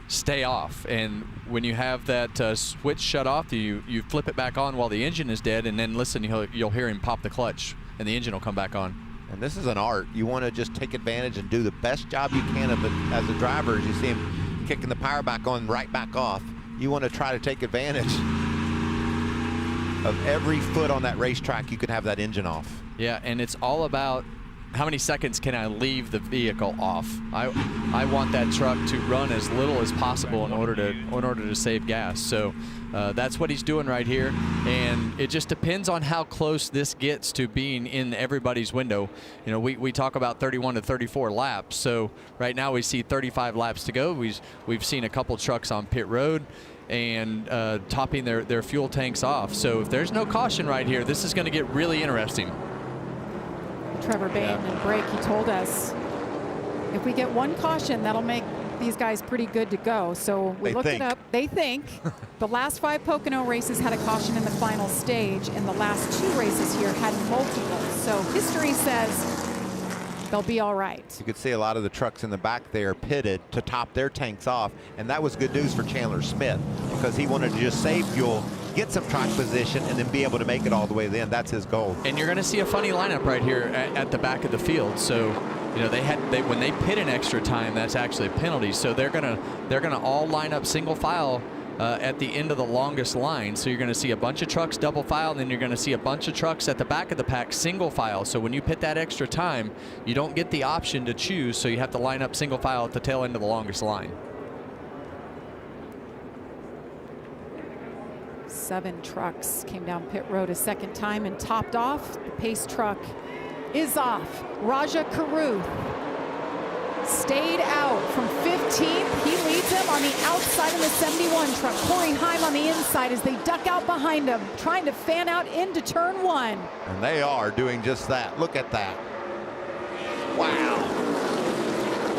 stay off. And when you have that switch shut off, you flip it back on while the engine is dead, and then listen, you'll hear him pop the clutch and the engine will come back on. And this is an art. You want to just take advantage and do the best job you can of it as a driver. As you see him kicking the power back on, right back off, you want to try to take advantage of every foot on that racetrack you can have that engine off. Yeah, and it's all about how many seconds can I leave the vehicle off. I want that truck to run as little as possible in order to save gas. So that's what he's doing right here, and it just depends on how close this gets to being in everybody's window. You know, we talk about 31 to 34 laps. So right now we see 35 laps to go. We've seen a couple trucks on pit road and topping their fuel tanks off. So if there's no caution right here, this is going to get really interesting. Trevor Bain and break, he told us if we get one caution, that'll make these guys pretty good to go. So we looked it up. They think the last 5 Pocono races had a caution in the final stage, and the last 2 races here had multiple. So history says they'll be all right. You could see a lot of the trucks in the back there pitted to top their tanks off, and that was good news for Chandler Smith because he wanted to just save fuel, get some track position, and then be able to make it all the way then. That's his goal. And you're going to see a funny lineup right here at the back of the field. So, you know, when they pit in extra time, that's actually a penalty. So they're gonna all line up single file at the end of the longest line. So you're going to see a bunch of trucks double file, and then you're going to see a bunch of trucks at the back of the pack single file. So when you pit that extra time, you don't get the option to choose. So you have to line up single file at the tail end of the longest line. 7 trucks came down pit road a second time and topped off. The pace truck is off. Raja Karuth stayed out from 15th. He leads him on the outside of the 71 truck. Corey Heim on the inside as they duck out behind him, trying to fan out into turn 1. And they are doing just that. Look at that. Wow.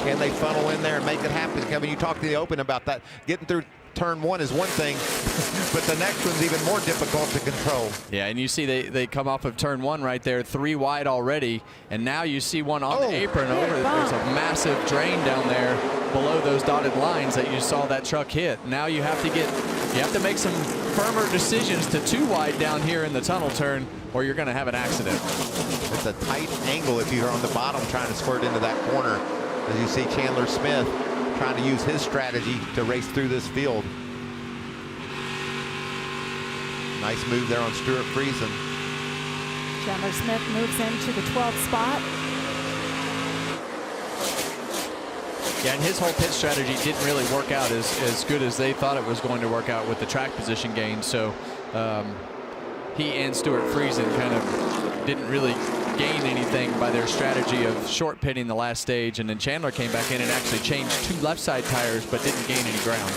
Can they funnel in there and make it happen? Kevin, you talked to the open about that. Getting through turn 1 is one thing, but the next one's even more difficult to control. Yeah, and you see they come off of turn 1 right there, 3 wide already, and now you see one on the apron over. There's a massive drain down there below those dotted lines that you saw that truck hit. Now you have to make some firmer decisions to 2 wide down here in the tunnel turn, or you're going to have an accident. It's a tight angle if you're on the bottom trying to squirt into that corner. As you see Chandler Smith trying to use his strategy to race through this field. Nice move there on Stuart Friesen. Chandler Smith moves into the 12th spot. Yeah, and his whole pit strategy didn't really work out as good as they thought it was going to work out with the track position gain. So he and Stuart Friesen kind of didn't really gain anything by their strategy of short pitting the last stage, and then Chandler came back in and actually changed 2 left side tires but didn't gain any ground.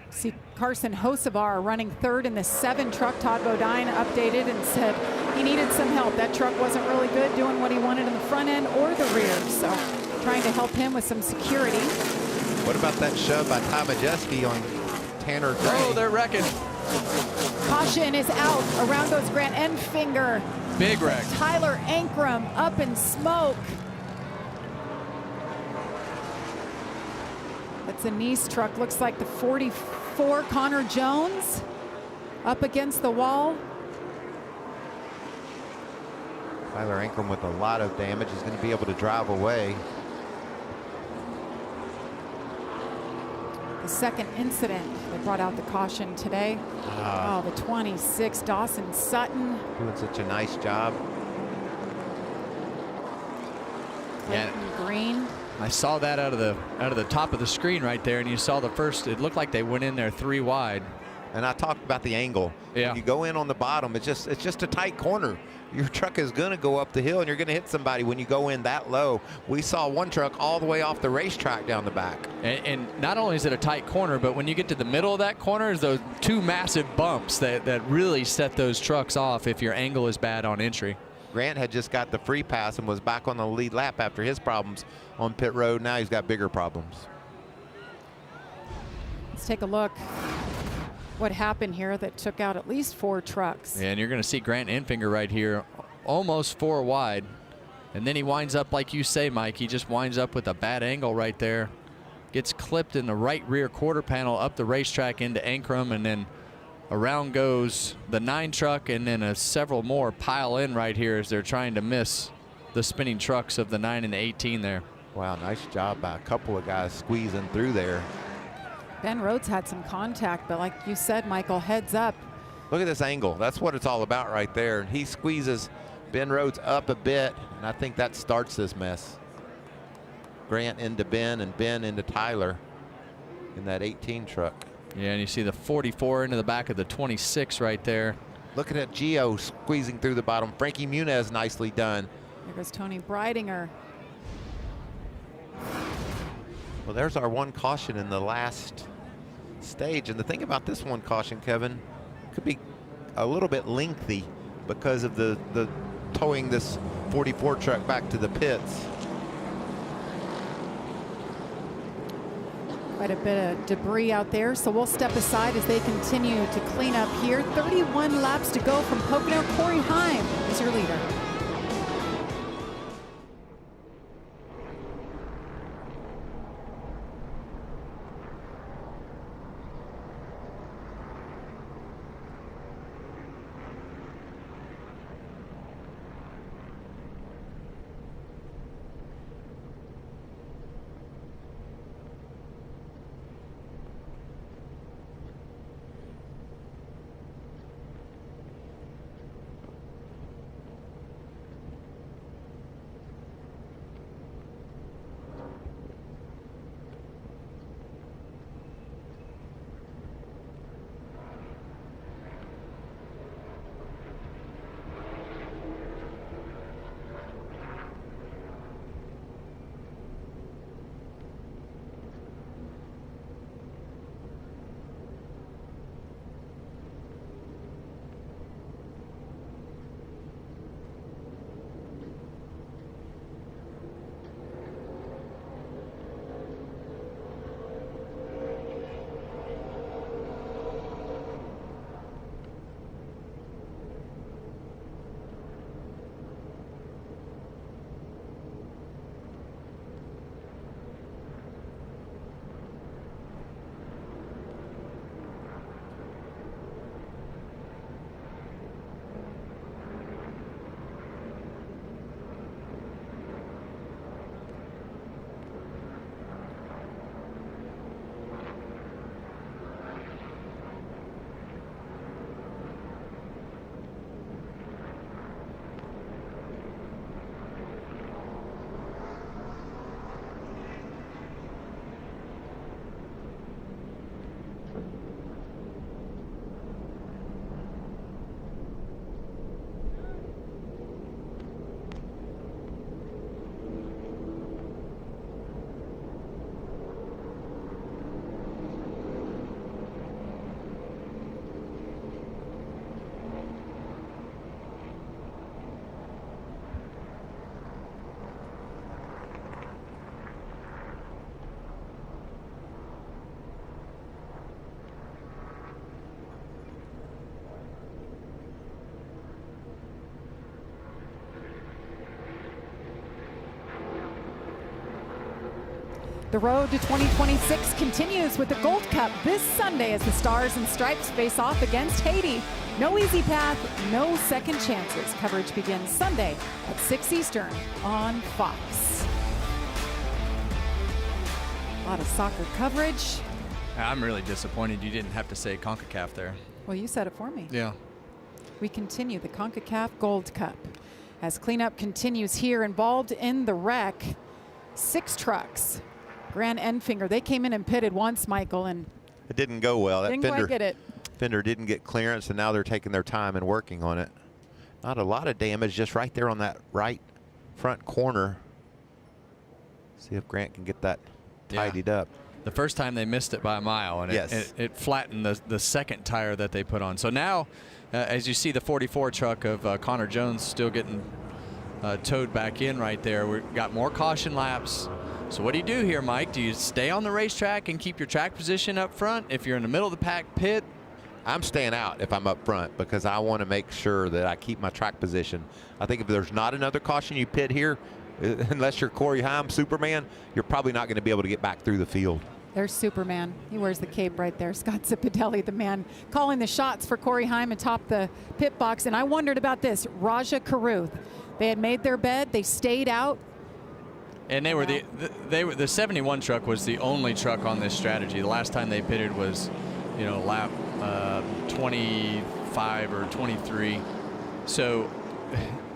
See Carson Hocevar running 3rd in the 7 truck. Todd Bodine updated and said he needed some help. That truck wasn't really good doing what he wanted in the front end or the rear, so trying to help him with some security. What about that shove by Ty Majeski on Tanner Gray? Oh, they're wrecking. Caution is out. Around goes Grant Enfinger. Big wreck. Tyler Ankrum up in smoke. That's a Nice truck. Looks like the 44 Connor Jones up against the wall. Tyler Ankrum with a lot of damage is going to be able to drive away. The second incident, they brought out the caution today. Oh, the 26, Dawson Sutton. Doing such a nice job. Clayton Green. I saw that out of the top of the screen right there, and you saw the first. It looked like they went in there 3 wide. And I talked about the angle. Yeah. When you go in on the bottom, it's just a tight corner. Your truck is going to go up the hill, and you're going to hit somebody when you go in that low. We saw one truck all the way off the racetrack down the back. And not only is it a tight corner, but when you get to the middle of that corner, is those 2 massive bumps that really set those trucks off if your angle is bad on entry. Grant had just got the free pass and was back on the lead lap after his problems on pit road. Now he's got bigger problems. Let's take a look. what happened here that took out at least 4 trucks. And you're going to see Grant Enfinger right here, almost 4 wide. And then he winds up, like you say, Mike, he just winds up with a bad angle right there. Gets clipped in the right rear quarter panel up the racetrack into Ankrum, and then around goes the 9 truck, and then several more pile in right here as they're trying to miss the spinning trucks of the 9 and the 18 there. Wow, nice job by a couple of guys squeezing through there. Ben Rhodes had some contact, but like you said, Michael, heads up. Look at this angle. That's what it's all about right there. He squeezes Ben Rhodes up a bit, and I think that starts this mess. Grant into Ben and Ben into Tyler in that 18 truck. Yeah, and you see the 44 into the back of the 26 right there. Looking at Gio squeezing through the bottom. Frankie Muniz nicely done. There goes Tony Breidinger. Well, there's our one caution in the last stage. And the thing about this one caution, Kevin, could be a little bit lengthy because of the towing this 44 truck back to the pits. Quite a bit of debris out there, so we'll step aside as they continue to clean up here. 31 laps to go from Pocono. Corey Heim is your leader. The road to 2026 continues with the Gold Cup this Sunday as the Stars and Stripes face off against Haiti. No easy path, no second chances. Coverage begins Sunday at 6 Eastern on Fox. A lot of soccer coverage. I'm really disappointed you didn't have to say CONCACAF there. Well, you said it for me. Yeah. We continue the CONCACAF Gold Cup as cleanup continues here. Involved in the wreck, 6 trucks. Grant Enfinger, they came in and pitted once, Michael, and it didn't go well. Didn't quite get it. Fender didn't get clearance, and now they're taking their time and working on it. Not a lot of damage, just right there on that right front corner. See if Grant can get that tidied up. The first time they missed it by a mile, and it flattened the second tire that they put on. So now, as you see the 44 truck of Connor Jones still getting towed back in right there, we've got more caution laps. So what do you do here, Mike? Do you stay on the racetrack and keep your track position up front? If you're in the middle of the pack, pit, I'm staying out if I'm up front because I want to make sure that I keep my track position. I think if there's not another caution you pit here, unless you're Corey Heim, Superman, you're probably not going to be able to get back through the field. There's Superman. He wears the cape right there. Scott Zipadelli, the man calling the shots for Corey Heim atop the pit box. And I wondered about this. Raja Karuth. They had made their bed. They stayed out. And they were the 71 truck was the only truck on this strategy. The last time they pitted was, you know, lap 25 or 23. So,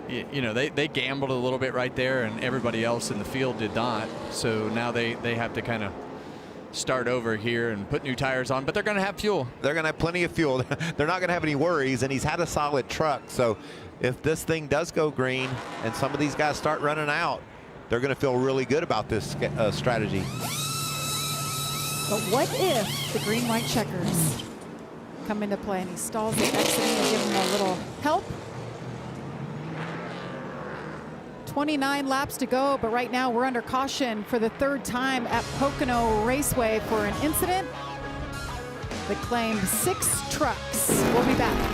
you know, they gambled a little bit right there, and everybody else in the field did not. So now they have to kind of start over here and put new tires on, but they're going to have fuel. They're going to have plenty of fuel. They're not going to have any worries, and he's had a solid truck. So if this thing does go green and some of these guys start running out, they're going to feel really good about this strategy. But what if the green-white checkers come into play and he stalls the exiting and give him a little help? 29 laps to go, but right now we're under caution for the third time at Pocono Raceway for an incident that claimed 6 trucks. We'll be back.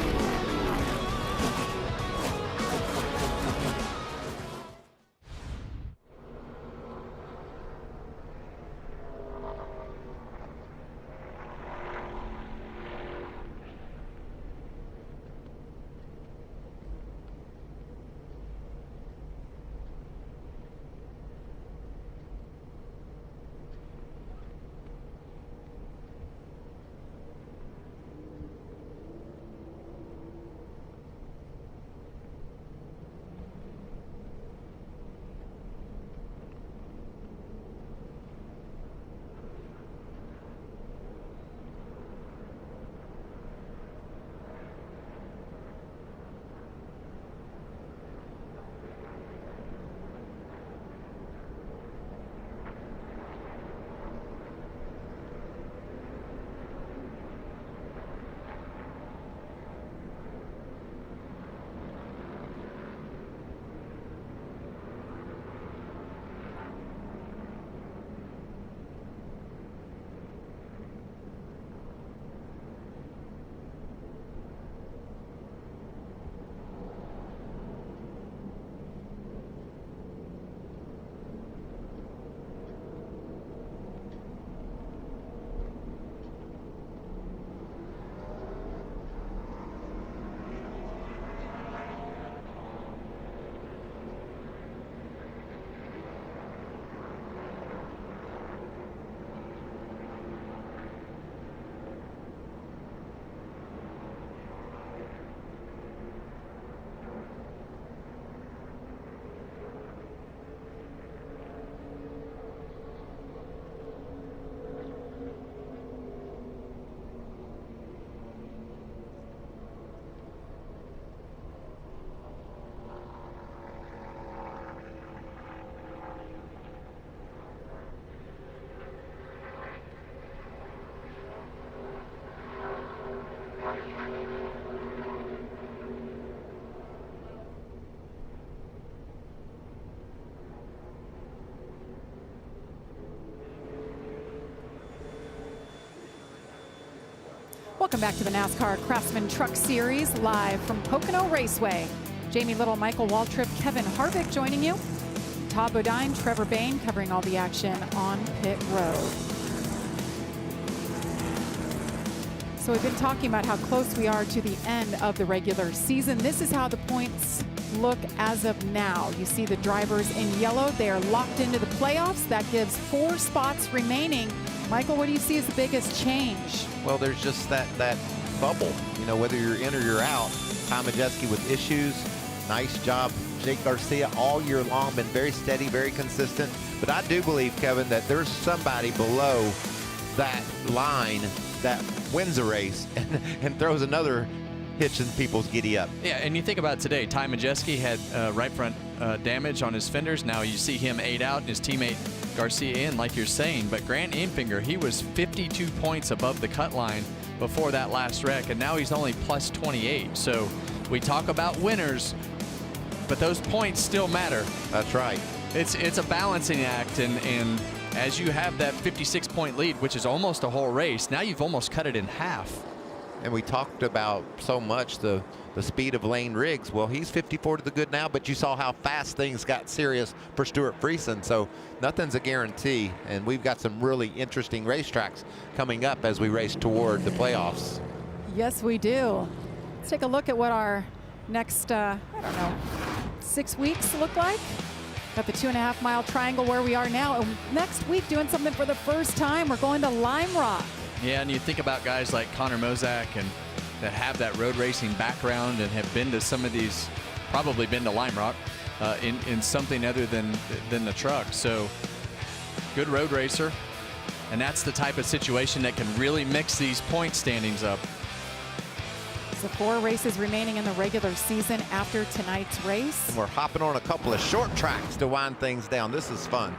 Welcome back to the NASCAR Craftsman Truck Series, live from Pocono Raceway. Jamie Little, Michael Waltrip, Kevin Harvick joining you. Todd Bodine, Trevor Bayne covering all the action on pit road. So we've been talking about how close we are to the end of the regular season. This is how the points look as of now. You see the drivers in yellow. They are locked into the playoffs. That gives 4 spots remaining. Michael, what do you see as the biggest change? Well, there's just that bubble, you know, whether you're in or you're out. Tom Majeski with issues. Nice job, Jake Garcia, all year long, been very steady, very consistent. But I do believe, Kevin, that there's somebody below that line that wins a race and throws another hitch in people's giddy up. Yeah, and you think about today, Ty Majeski had right front damage on his fenders. Now you see him 8 out and his teammate Garcia in, like you're saying. But Grant Enfinger, he was 52 points above the cut line before that last wreck, and now he's only plus 28. So we talk about winners, but those points still matter. That's right. It's a balancing act, and as you have that 56-point lead, which is almost a whole race, now you've almost cut it in half. And we talked about so much the speed of Lane Riggs. Well, he's 54 to the good now, but you saw how fast things got serious for Stuart Friesen. So nothing's a guarantee, and we've got some really interesting racetracks coming up as we race toward the playoffs. Yes, we do. Let's take a look at what our next, I don't know, 6 weeks look like. Got the 2.5 mile triangle where we are now. And next week, doing something for the first time, we're going to Lime Rock. Yeah, and you think about guys like Connor Mozak and that have that road racing background and have been to some of these, probably been to Lime Rock in something other than the truck. So good road racer, and that's the type of situation that can really mix these point standings up. So 4 races remaining in the regular season after tonight's race. And we're hopping on a couple of short tracks to wind things down. This is fun.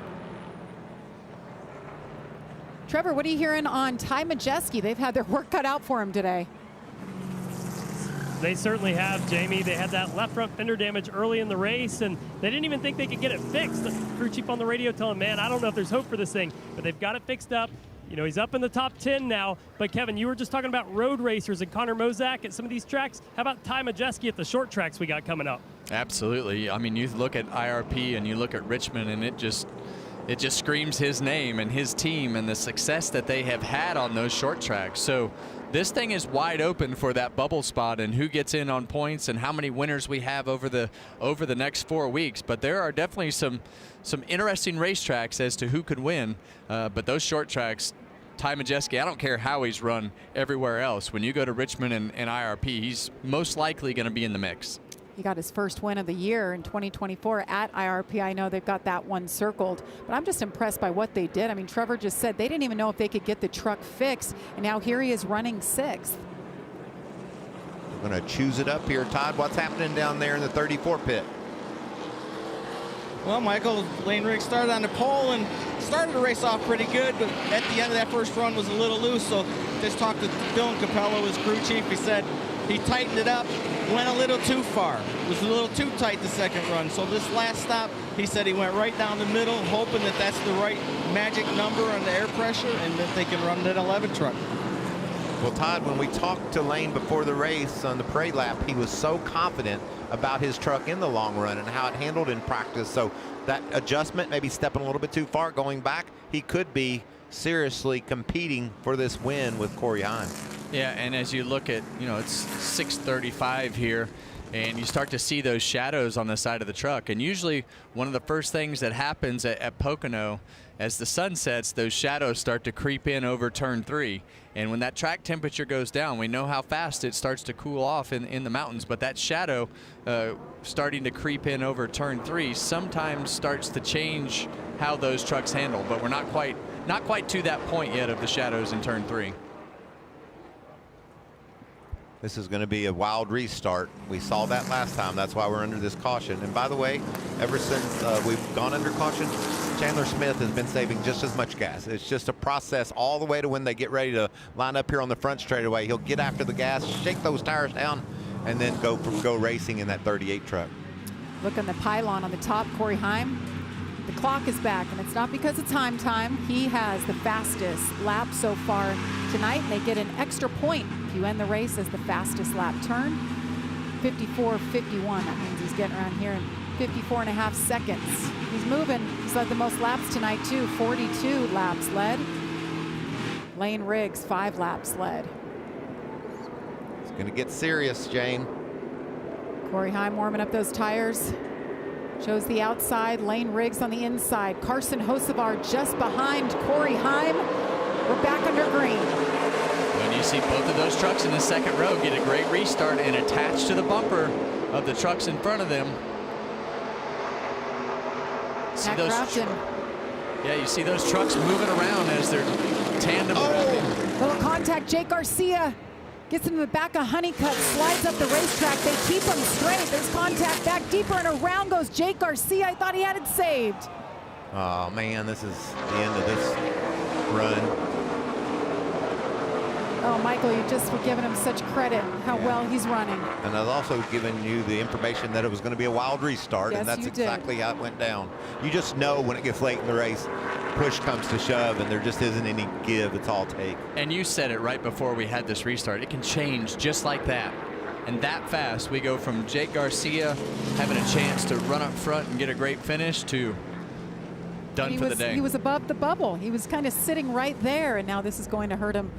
Trevor, what are you hearing on Ty Majeski? They've had their work cut out for him today. They certainly have, Jamie. They had that left front fender damage early in the race, and they didn't even think they could get it fixed. The crew chief on the radio telling, man, I don't know if there's hope for this thing, but they've got it fixed up. You know, he's up in the top 10 now. But, Kevin, you were just talking about road racers and Connor Mozak at some of these tracks. How about Ty Majeski at the short tracks we got coming up? Absolutely. I mean, you look at IRP and you look at Richmond, and it just screams his name and his team and the success that they have had on those short tracks. So this thing is wide open for that bubble spot and who gets in on points and how many winners we have over the next 4 weeks. But there are definitely some interesting racetracks as to who could win. But those short tracks, Ty Majeski, I don't care how he's run everywhere else. When you go to Richmond and IRP, he's most likely going to be in the mix. He got his first win of the year in 2024 at IRP. I know they've got that one circled, but I'm just impressed by what they did. I mean, Trevor just said they didn't even know if they could get the truck fixed, and now here he is running 6th. We're going to choose it up here. Todd, what's happening down there in the 34 pit? Well, Michael, Lane Riggs started on the pole and started the race off pretty good, but at the end of that first run was a little loose. So just talked to Dylan Capello, his crew chief. He said he tightened it up, went a little too far. It was a little too tight the second run. So this last stop, he said he went right down the middle, hoping that that's the right magic number on the air pressure and that they can run that 11 truck. Well, Todd, when we talked to Lane before the race on the parade lap, he was so confident about his truck in the long run and how it handled in practice. So that adjustment, maybe stepping a little bit too far going back, he could be seriously competing for this win with Corey Heim. Yeah, and as you look at, you know, it's 6:35 here, and you start to see those shadows on the side of the truck. And usually one of the first things that happens at Pocono, as the sun sets, those shadows start to creep in over turn 3. And when that track temperature goes down, we know how fast it starts to cool off in the mountains. But that shadow starting to creep in over turn 3 sometimes starts to change how those trucks handle. But we're not quite to that point yet of the shadows in turn 3. This is going to be a wild restart. We saw that last time. That's why we're under this caution. And by the way, ever since we've gone under caution, Chandler Smith has been saving just as much gas. It's just a process all the way to when they get ready to line up here on the front straightaway. He'll get after the gas, shake those tires down, and then go racing in that 38 truck. Look on the pylon on the top, Corey Heim. The clock is back, and it's not because it's Heim time. He has the fastest lap so far tonight, and they get an extra point if you end the race as the fastest lap turn. 54.51. That means he's getting around here in 54.5 seconds. He's moving. He's led the most laps tonight, too. 42 laps led. Lane Riggs, 5 laps led. It's going to get serious, Jane. Corey Heim warming up those tires. Shows the outside, Lane Riggs on the inside. Carson Hocevar just behind Corey Heim. We're back under green. When you see both of those trucks in the second row get a great restart and attach to the bumper of the trucks in front of them. See those yeah, you see those trucks moving around as they're tandem. Little contact, Jake Garcia. Gets into the back of Honeycutt, slides up the racetrack. They keep him straight. There's contact back deeper, and around goes Jake Garcia. I thought he had it saved. Oh, man, this is the end of this run. Oh, Michael, you just were giving him such credit how well he's running. And I've also given you the information that it was going to be a wild restart, Yes, and that's you did. exactly how it went down. You just know when it gets late in the race, push comes to shove, and there just isn't any give. It's all take. And you said it right before we had this restart. It can change just like that. And that fast, we go from Jake Garcia having a chance to run up front and get a great finish to done for the day. He was above the bubble. He was kind of sitting right there, and now this is going to hurt him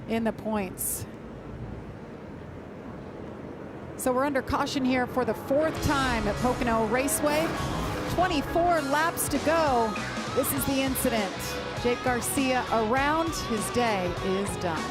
in the points. So we're under caution here for the 4th time at Pocono Raceway. 24 laps to go. This is the incident. Jake Garcia around. His day is done.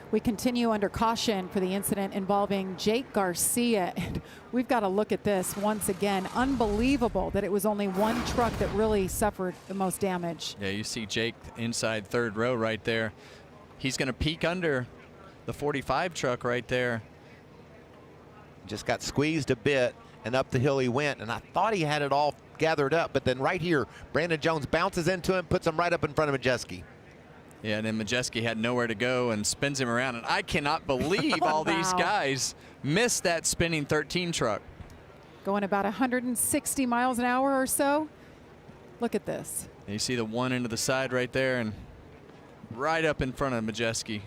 We continue under caution for the incident involving Jake Garcia. And we've got to look at this once again. Unbelievable that it was only one truck that really suffered the most damage. Yeah, you see Jake inside 3rd row right there. He's going to peek under the 45 truck right there. Just got squeezed a bit, and up the hill he went, and I thought he had it all gathered up, but then right here, Brandon Jones bounces into him, puts him right up in front of Majeski. Yeah, and then Majeski had nowhere to go and spins him around. And I cannot believe all these guys missed that spinning 13 truck. Going about 160 miles an hour or so. Look at this. And you see the one into the side right there and right up in front of Majeski.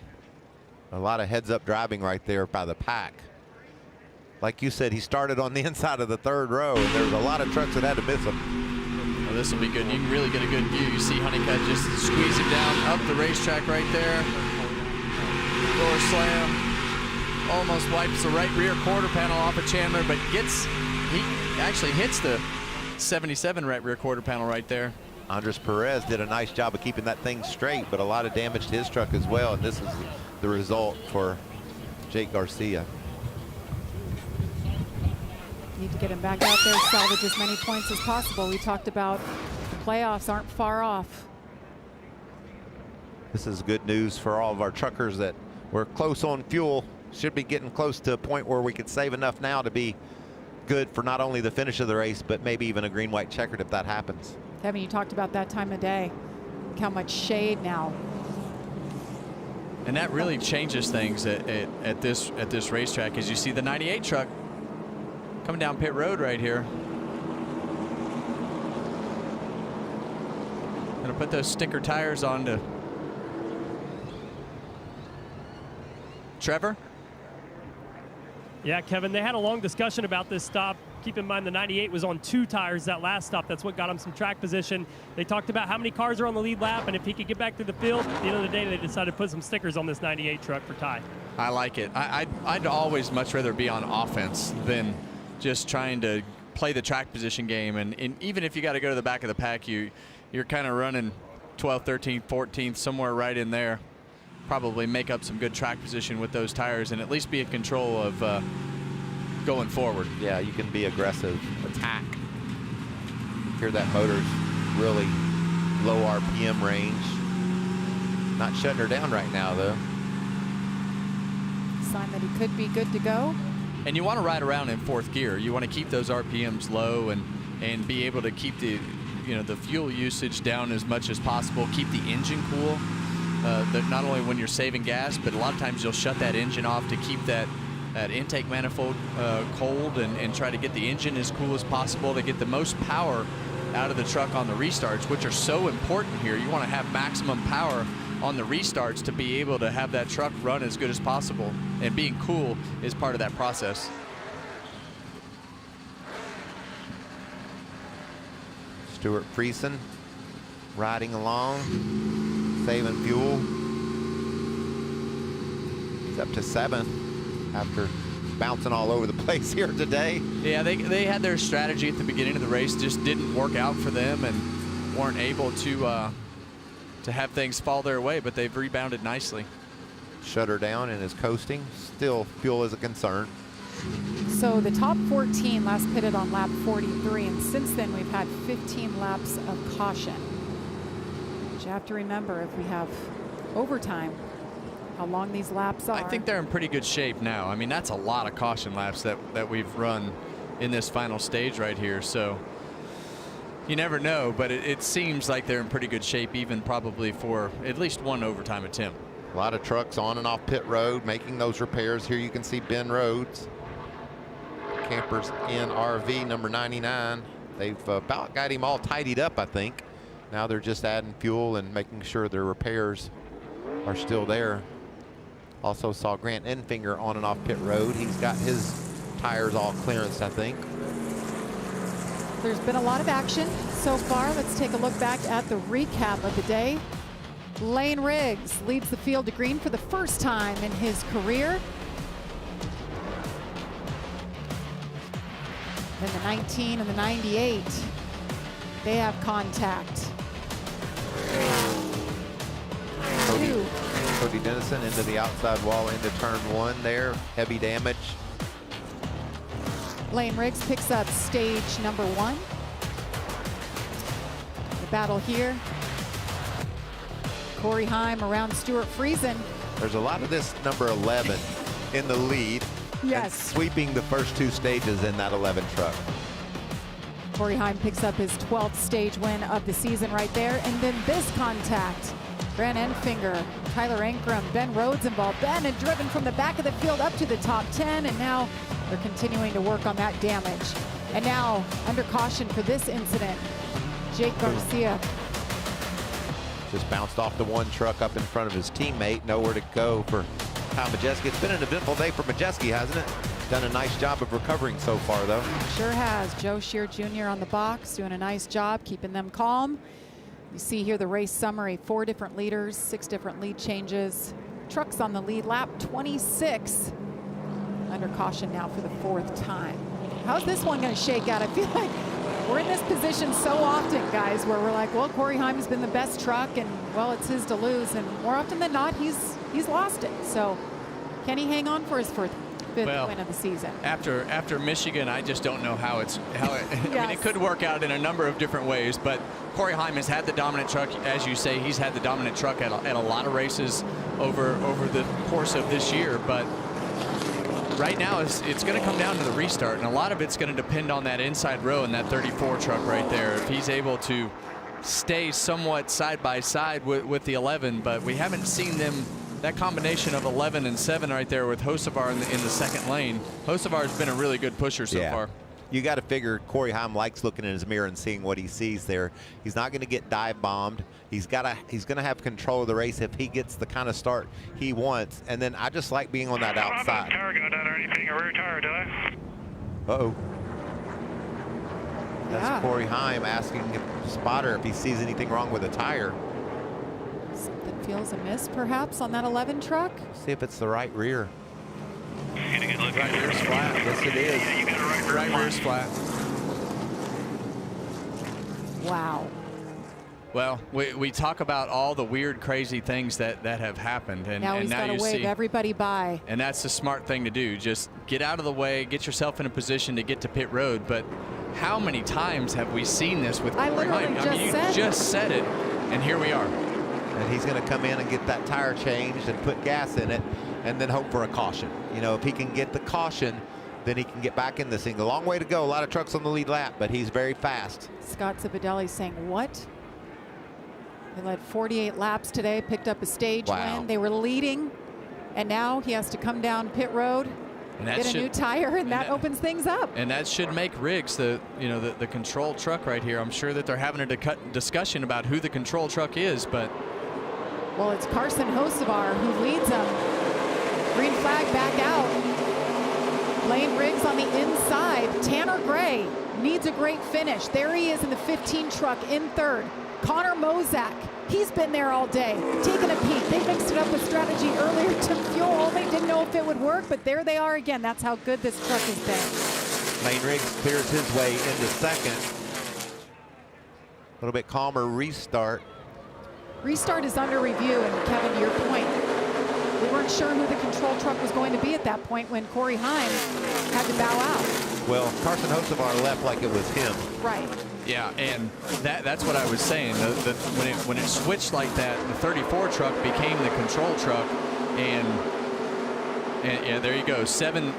A lot of heads-up driving right there by the pack. Like you said, he started on the inside of the 3rd row, and there was a lot of trucks that had to miss him. Well, this will be good. You can really get a good view. You see Honeycutt just squeeze him down up the racetrack right there. Door slam. Almost wipes the right rear quarter panel off of Chandler, but he actually hits the 77 right rear quarter panel right there. Andres Perez did a nice job of keeping that thing straight, but a lot of damage to his truck as well, and this is the result for Jake Garcia. Need to get him back out there, salvage as many points as possible. We talked about the playoffs aren't far off. This is good news for all of our truckers that we're close on fuel. Should be getting close to a point where we could save enough now to be good for not only the finish of the race, but maybe even a green-white checkered if that happens. Kevin, you talked about that time of day. Look how much shade now. And that really changes things at this racetrack. As you see the 98 truck coming down pit road right here. put those sticker tires on to Trevor. Yeah, Kevin, they had a long discussion about this stop. Keep in mind the 98 was on 2 tires that last stop. That's what got him some track position. They talked about how many cars are on the lead lap, and if he could get back to the field. At the end of the day, they decided to put some stickers on this 98 truck for Ty. I like it. I'd always much rather be on offense than just trying to play the track position game. And even if you got to go to the back of the pack, you're kind of running 12th, 13th, 14th, somewhere right in there. Probably make up some good track position with those tires and at least be in control of going forward. Yeah, you can be aggressive, attack. Hear that motor's really low RPM range. Not shutting her down right now, though. Sign that he could be good to go. And you want to ride around in 4th gear. You want to keep those RPMs low and be able to keep the fuel usage down as much as possible. Keep the engine cool. Not only when you're saving gas, but a lot of times you'll shut that engine off to keep that intake manifold cold and try to get the engine as cool as possible to get the most power out of the truck on the restarts, which are so important here. You want to have maximum power on the restarts to be able to have that truck run as good as possible, and being cool is part of that process. Stuart Friesen riding along, saving fuel. He's up to 7th after bouncing all over the place here today. Yeah, they had their strategy at the beginning of the race, just didn't work out for them and weren't able to have things fall their way, but they've rebounded nicely. Shut her down and is coasting. Still, fuel is a concern. So the top 14 last pitted on lap 43, and since then we've had 15 laps of caution. But you have to remember, if we have overtime, how long these laps are. I think they're in pretty good shape now. I mean, that's a lot of caution laps that we've run in this final stage right here. So you never know, but it seems like they're in pretty good shape, even probably for at least one overtime attempt. A lot of trucks on and off pit road making those repairs. Here you can see Ben Rhodes, Campers in RV number 99. They've about got him all tidied up, I think. Now they're just adding fuel and making sure their repairs are still there. Also saw Grant Enfinger on and off pit road. He's got his tires all clearanced, I think. There's been a lot of action so far. Let's take a look back at the recap of the day. Lane Riggs leads the field to green for the first time in his career. Then the 19 and the 98, they have contact. Cody Dennison into the outside wall into turn 1 there. Heavy damage. Lane Riggs picks up stage number 1. The battle here. Corey Heim around Stuart Friesen. There's a lot of this number 11 in the lead. Yes. And sweeping the first 2 stages in that 11 truck. Corey Heim picks up his 12th stage win of the season right there. And then this contact. Grant Enfinger, Tyler Ankrum, Ben Rhodes involved. Ben had driven from the back of the field up to the top 10, and now they're continuing to work on that damage. And now, under caution for this incident, Jake Garcia. Just bounced off the 1 truck up in front of his teammate. Nowhere to go for Kyle Majeski. It's been an eventful day for Majeski, hasn't it? Done a nice job of recovering so far, though. Sure has. Joe Shear Jr. on the box, doing a nice job keeping them calm. You see here the race summary, 4 different leaders, 6 different lead changes. Trucks on the lead lap, 26. Under caution now for the 4th time. How's this one going to shake out? I feel like we're in this position so often, guys, where we're like, well, Corey Heim has been the best truck, and, well, it's his to lose. And more often than not, he's lost it. So can he hang on for his 5th win of the season? After Michigan, I just don't know how it Yes. I mean, it could work out in a number of different ways, but Corey Heim has had the dominant truck. As you say, he's had the dominant truck at a lot of races over the course of this year, but right now it's going to come down to the restart, and a lot of it's going to depend on that inside row and that 34 truck right there. If he's able to stay somewhat side by side with the 11, but we haven't seen them. That combination of 11 and 7 right there with Hocevar in the second lane. Hocevar has been a really good pusher so far. You got to figure Corey Heim likes looking in his mirror and seeing what he sees there. He's not going to get dive bombed. He's going to have control of the race if he gets the kind of start he wants. And then I just like being on that outside. Tire going down or anything, a rear tire, do I? Uh-oh. That's Yeah. Corey Heim asking Spotter if he sees anything wrong with the tire. Something feels amiss, perhaps, on that 11 truck. See if it's the right rear. Get a good look. Right rear's flat. Yes, it is. Yeah, you got a right Right rear's flat. Wow. Well, we talk about all the weird, crazy things that have happened, and Now he's now got to you wave see. everybody by. And that's the smart thing to do. Just get out of the way, get yourself in a position to get to pit road. But how many times have we seen this with I Corey literally Heim? just you said- just said it, and here we are. And he's going to come in and get that tire changed and put gas in it and then hope for a caution. You know, if he can get the caution, then he can get back in this thing. A long way to go. A lot of trucks on the lead lap, but he's very fast. Scott Zipadelli saying, what? They led 48 laps today, picked up a stage Wow. win. They were leading, and now he has to come down pit road, And that get a should- new tire, and that that- opens things up. And that should make Riggs the control truck right here. I'm sure that they're having a discussion about who the control truck is, but Well, it's Carson Hocevar who leads them. Green flag back out. Lane Riggs on the inside. Tanner Gray needs a great finish. There he is in the 15 truck in third. Connor Mozak, he's been there all day, taking a peek. They mixed it up with strategy earlier to fuel only. Didn't know if it would work, but there they are again. That's how good this truck has been. Lane Riggs clears his way into second. A little bit calmer restart. Restart is under review, and Kevin, to your point, we weren't sure who the control truck was going to be at that point when Corey Heim had to bow out. Well, Carson Hocevar left like it was him. Right. yeah, and that's what I was saying. When it switched like that, the 34 truck became the control truck, and yeah, there you go. Seven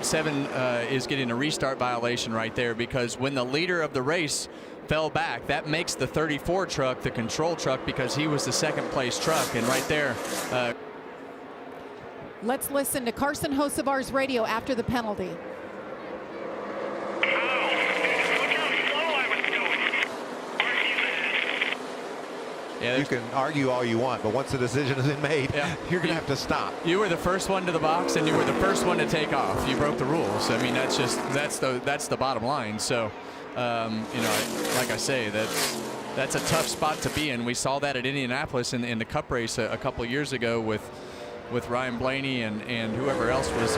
is getting a restart violation right there, because when the leader of the race fell back, that makes the 34 truck the control truck because he was the second place truck, and right there. Let's listen to Carson Hocevar's radio after the penalty. Yeah, You can argue all you want, but once the decision has been made, Yeah. you're going to have to stop. You were the first one to the box, and you were the first one to take off. You broke the rules. I mean, that's the bottom line. So, like I say, that's a tough spot to be in. We saw that at Indianapolis in the Cup race a couple years ago with Ryan Blaney and whoever else was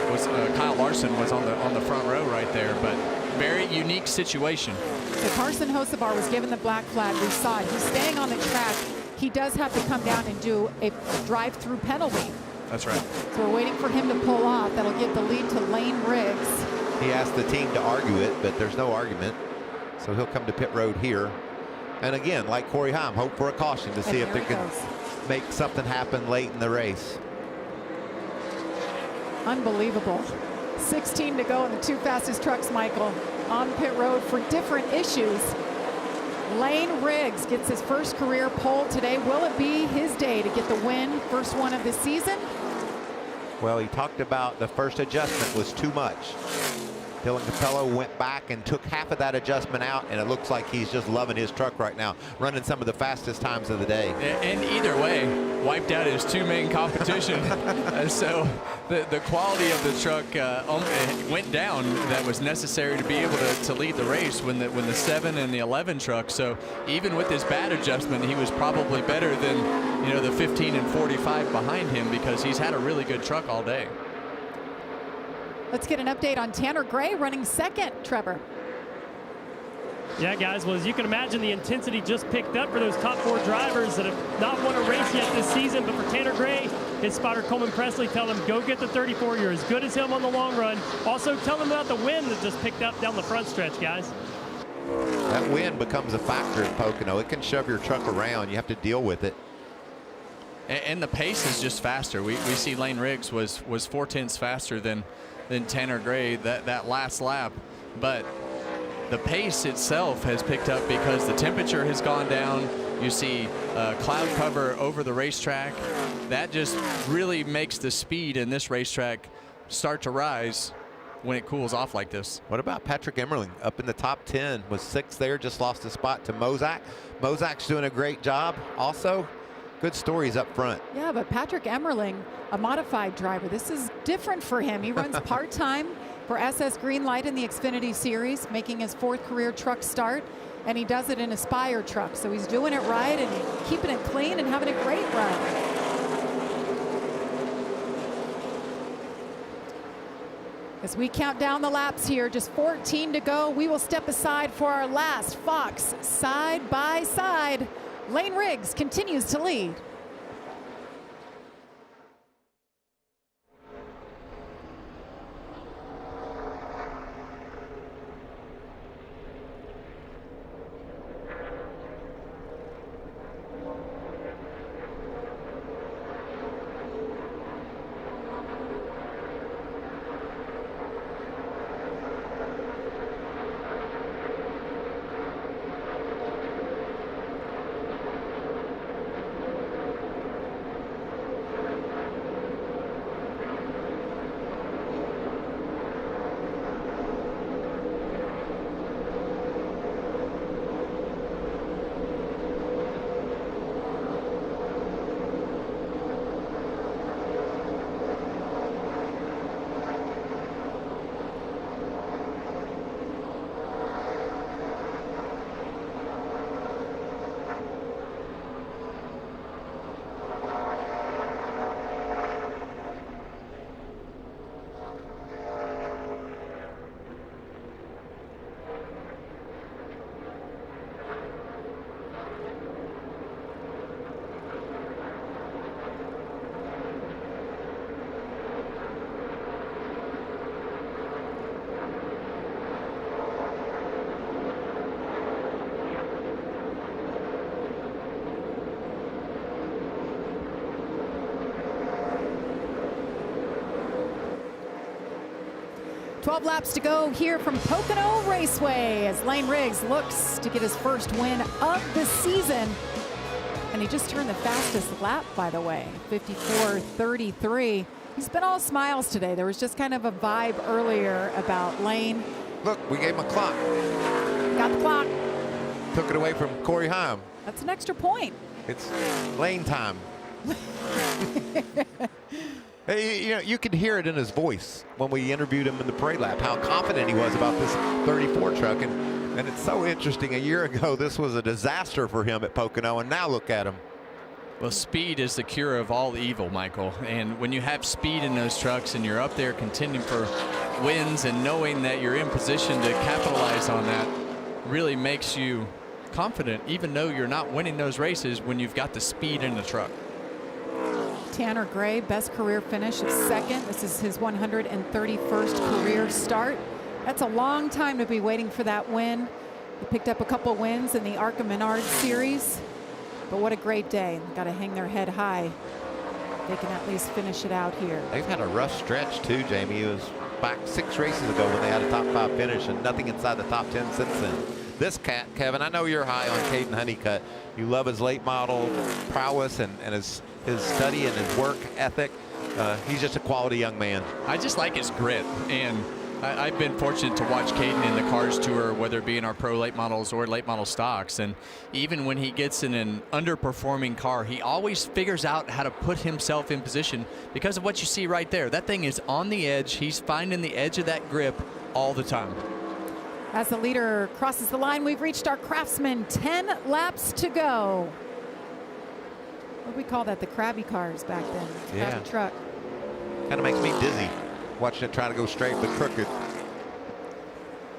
Kyle Larson was on the front row right there. But very unique situation. So Carson Hocevar was given the black flag. We saw it. He's staying on the track. He does have to come down and do a drive-through penalty. That's right. So we're waiting for him to pull off. That'll give the lead to Lane Riggs. He asked the team to argue it, but there's no argument. So he'll come to pit road here. And again, like Corey Heim, hope for a caution to see if they there he can goes. make something happen late in the race. Unbelievable. 16 to go in the two fastest trucks, Michael, on pit road for different issues. Lane Riggs gets his first career pole today. Will it be his day to get the win, first one of the season? Well, he talked about the first adjustment was too much. Dylan Capello went back and took half of that adjustment out, and it looks like he's just loving his truck right now, running some of the fastest times of the day. And either way, wiped out his two main competition. So the quality of the truck went down that was necessary to be able to lead the race when the 7 and the 11 truck. So even with his bad adjustment, he was probably better than the 15 and 45 behind him, because he's had a really good truck all day. Let's get an update on Tanner Gray running second, Trevor. Yeah, guys, well, as you can imagine, the intensity just picked up for those top 4 drivers that have not won a race yet this season. But for Tanner Gray, his spotter Coleman Presley tell him, go get the 34. You're as good as him on the long run. Also, tell him about the wind that just picked up down the front stretch, guys. That wind becomes a factor at Pocono. It can shove your truck around. You have to deal with it. And the pace is just faster. We see Lane Riggs was 4/10 faster than Tanner Gray that last lap, but the pace itself has picked up because the temperature has gone down. You see cloud cover over the racetrack. That just really makes the speed in this racetrack start to rise. when it cools off like this. What about Patrick Emmerling up in the top 10? Was 6th there, just lost a spot to Mozak. Mozak's doing a great job also. Good stories up front. Yeah, but Patrick Emmerling, a modified driver, this is different for him. He runs part-time for SS Greenlight in the Xfinity Series, making his 4th career truck start, and he does it in a Spire truck. So he's doing it right and keeping it clean and having a great run. As we count down the laps here, just 14 to go, we will step aside for our last Fox side by side. Lane Riggs continues to lead. Twelve laps to go here from Pocono Raceway as Lane Riggs looks to get his first win of the season. And he just turned the fastest lap, by the way, 54.33. He's been all smiles today. There was just kind of a vibe earlier about Lane. Look, we gave him a clock. Got the clock. Took it away from Corey Heim. That's an extra point. It's Lane time. Hey, you know, you could hear it in his voice when we interviewed him in the parade lap, how confident he was about this 34 truck. And it's so interesting. A year ago, this was a disaster for him at Pocono, and now look at him. Well, speed is the cure of all evil, Michael. And when you have speed in those trucks and you're up there contending for wins and knowing that you're in position to capitalize on that, really makes you confident, even though you're not winning those races when you've got the speed in the truck. Tanner Gray, best career finish of 2nd. This is his 131st career start. That's a long time to be waiting for that win. He picked up a couple wins in the ARCA Menard Series, but what a great day. Got to hang their head high. They can at least finish it out here. They've had a rough stretch too, Jamie. It was back 6 races ago when they had a top 5 finish and nothing inside the top 10 since then. This cat, Kevin, I know you're high on Caden Honeycutt. You love his late model prowess and his study and his work ethic. He's just a quality young man. I just like his grit, and I've been fortunate to watch Caden in the Cars Tour, whether it be in our pro late models or late model stocks, and even when he gets in an underperforming car, he always figures out how to put himself in position because of what you see right there. That thing is on the edge. He's finding the edge of that grip all the time. As the leader crosses the line, we've reached our Craftsman. 10 laps to go. What do we call that? The Krabby cars back then. Krabby truck. Kind of makes me dizzy watching it try to go straight but crooked.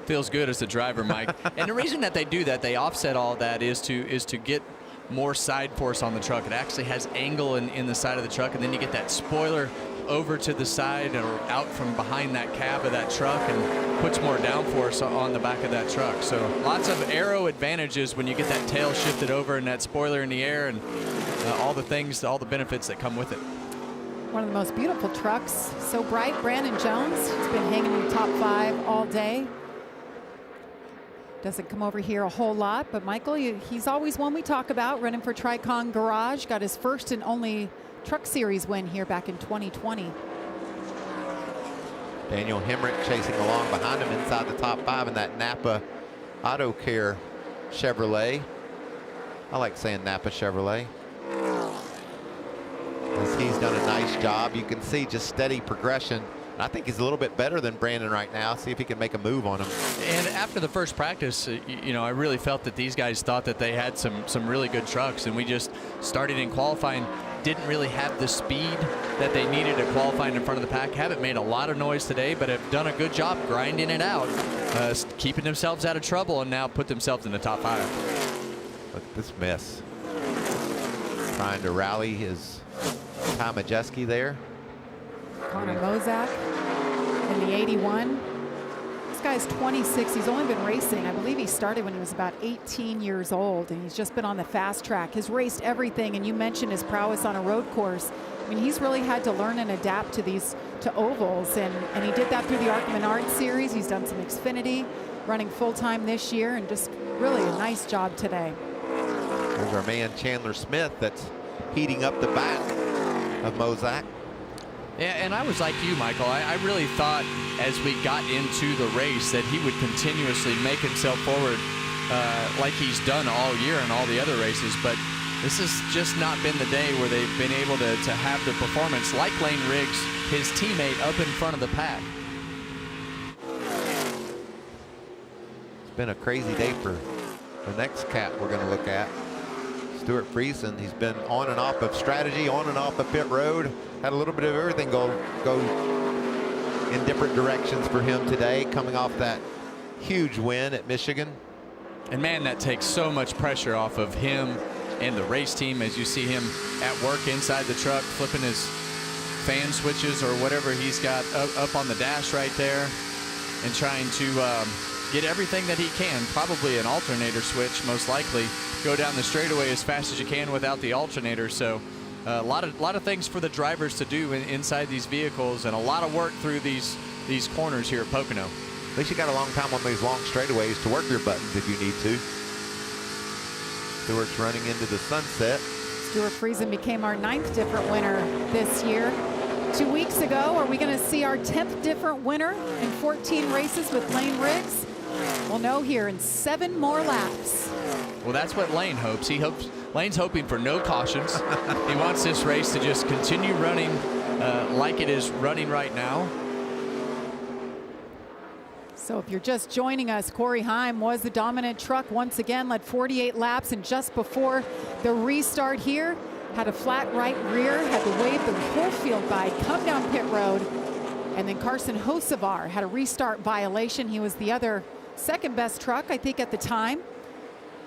Feels good as a driver, Mike. And the reason that they do that, they offset all that, is to get more side force on the truck. It actually has angle in the side of the truck, and then you get that spoiler over to the side or out from behind that cab of that truck and puts more downforce on the back of that truck. So lots of aero advantages when you get that tail shifted over and that spoiler in the air, and all the things, all the benefits that come with it. One of the most beautiful trucks. So bright. Brandon Jones has been hanging in the top 5 all day. Doesn't come over here a whole lot, but Michael, he's always one we talk about, running for Tricon Garage. Got his first and only Truck Series win here back in 2020. Daniel Hemrick chasing along behind him inside the top 5 in that Napa Auto Care Chevrolet. I like saying Napa Chevrolet. As he's done a nice job. You can see just steady progression. I think he's a little bit better than Brandon right now. See if he can make a move on him. And after the first practice, you know, I really felt that these guys thought that they had some really good trucks, and we just started in qualifying. Didn't really have the speed that they needed to qualify in front of the pack. Haven't made a lot of noise today, but have done a good job grinding it out, keeping themselves out of trouble, and now put themselves in the top 5. Look at this mess. Trying to rally his Ty Majeski there. Connor Mozak in the 81. This guy's 26. He's only been racing. I believe he started when he was about 18 years old, and he's just been on the fast track. Has raced everything, and you mentioned his prowess on a road course. I mean, he's really had to learn and adapt to ovals, and he did that through the ARCA Menard series. He's done some Xfinity, running full-time this year, and just really a nice job today. There's our man Chandler Smith that's heating up the back of Mozak. Yeah, and I was like you, Michael. I really thought as we got into the race that he would continuously make himself forward like he's done all year in all the other races. But this has just not been the day where they've been able to have the performance like Lane Riggs, his teammate, up in front of the pack. It's been a crazy day for the next cat we're going to look at. Stuart Friesen. He's been on and off of strategy, on and off of pit road. Had a little bit of everything go in different directions for him today, coming off that huge win at Michigan. And man, that takes so much pressure off of him and the race team as you see him at work inside the truck, flipping his fan switches or whatever he's got up on the dash right there, and trying to get everything that he can, probably an alternator switch most likely, go down the straightaway as fast as you can without the alternator. So a lot of things for the drivers to do inside these vehicles, and a lot of work through these corners here at Pocono. At least you got a long time on these long straightaways to work your buttons if you need to. Stewart's running into the sunset. Stuart Friesen became our 9th different winner this year. 2 weeks ago, are we going to see our 10th different winner in 14 races with Lane Riggs? We'll know here in 7 more laps. Well, that's what Lane hopes. Lane's hoping for no cautions. He wants this race to just continue running like it is running right now. So if you're just joining us, Corey Heim was the dominant truck once again, led 48 laps, and just before the restart here, had a flat right rear, had to wave the whole field by, come down pit road, and then Carson Hocevar had a restart violation. He was the other second best truck, I think, at the time,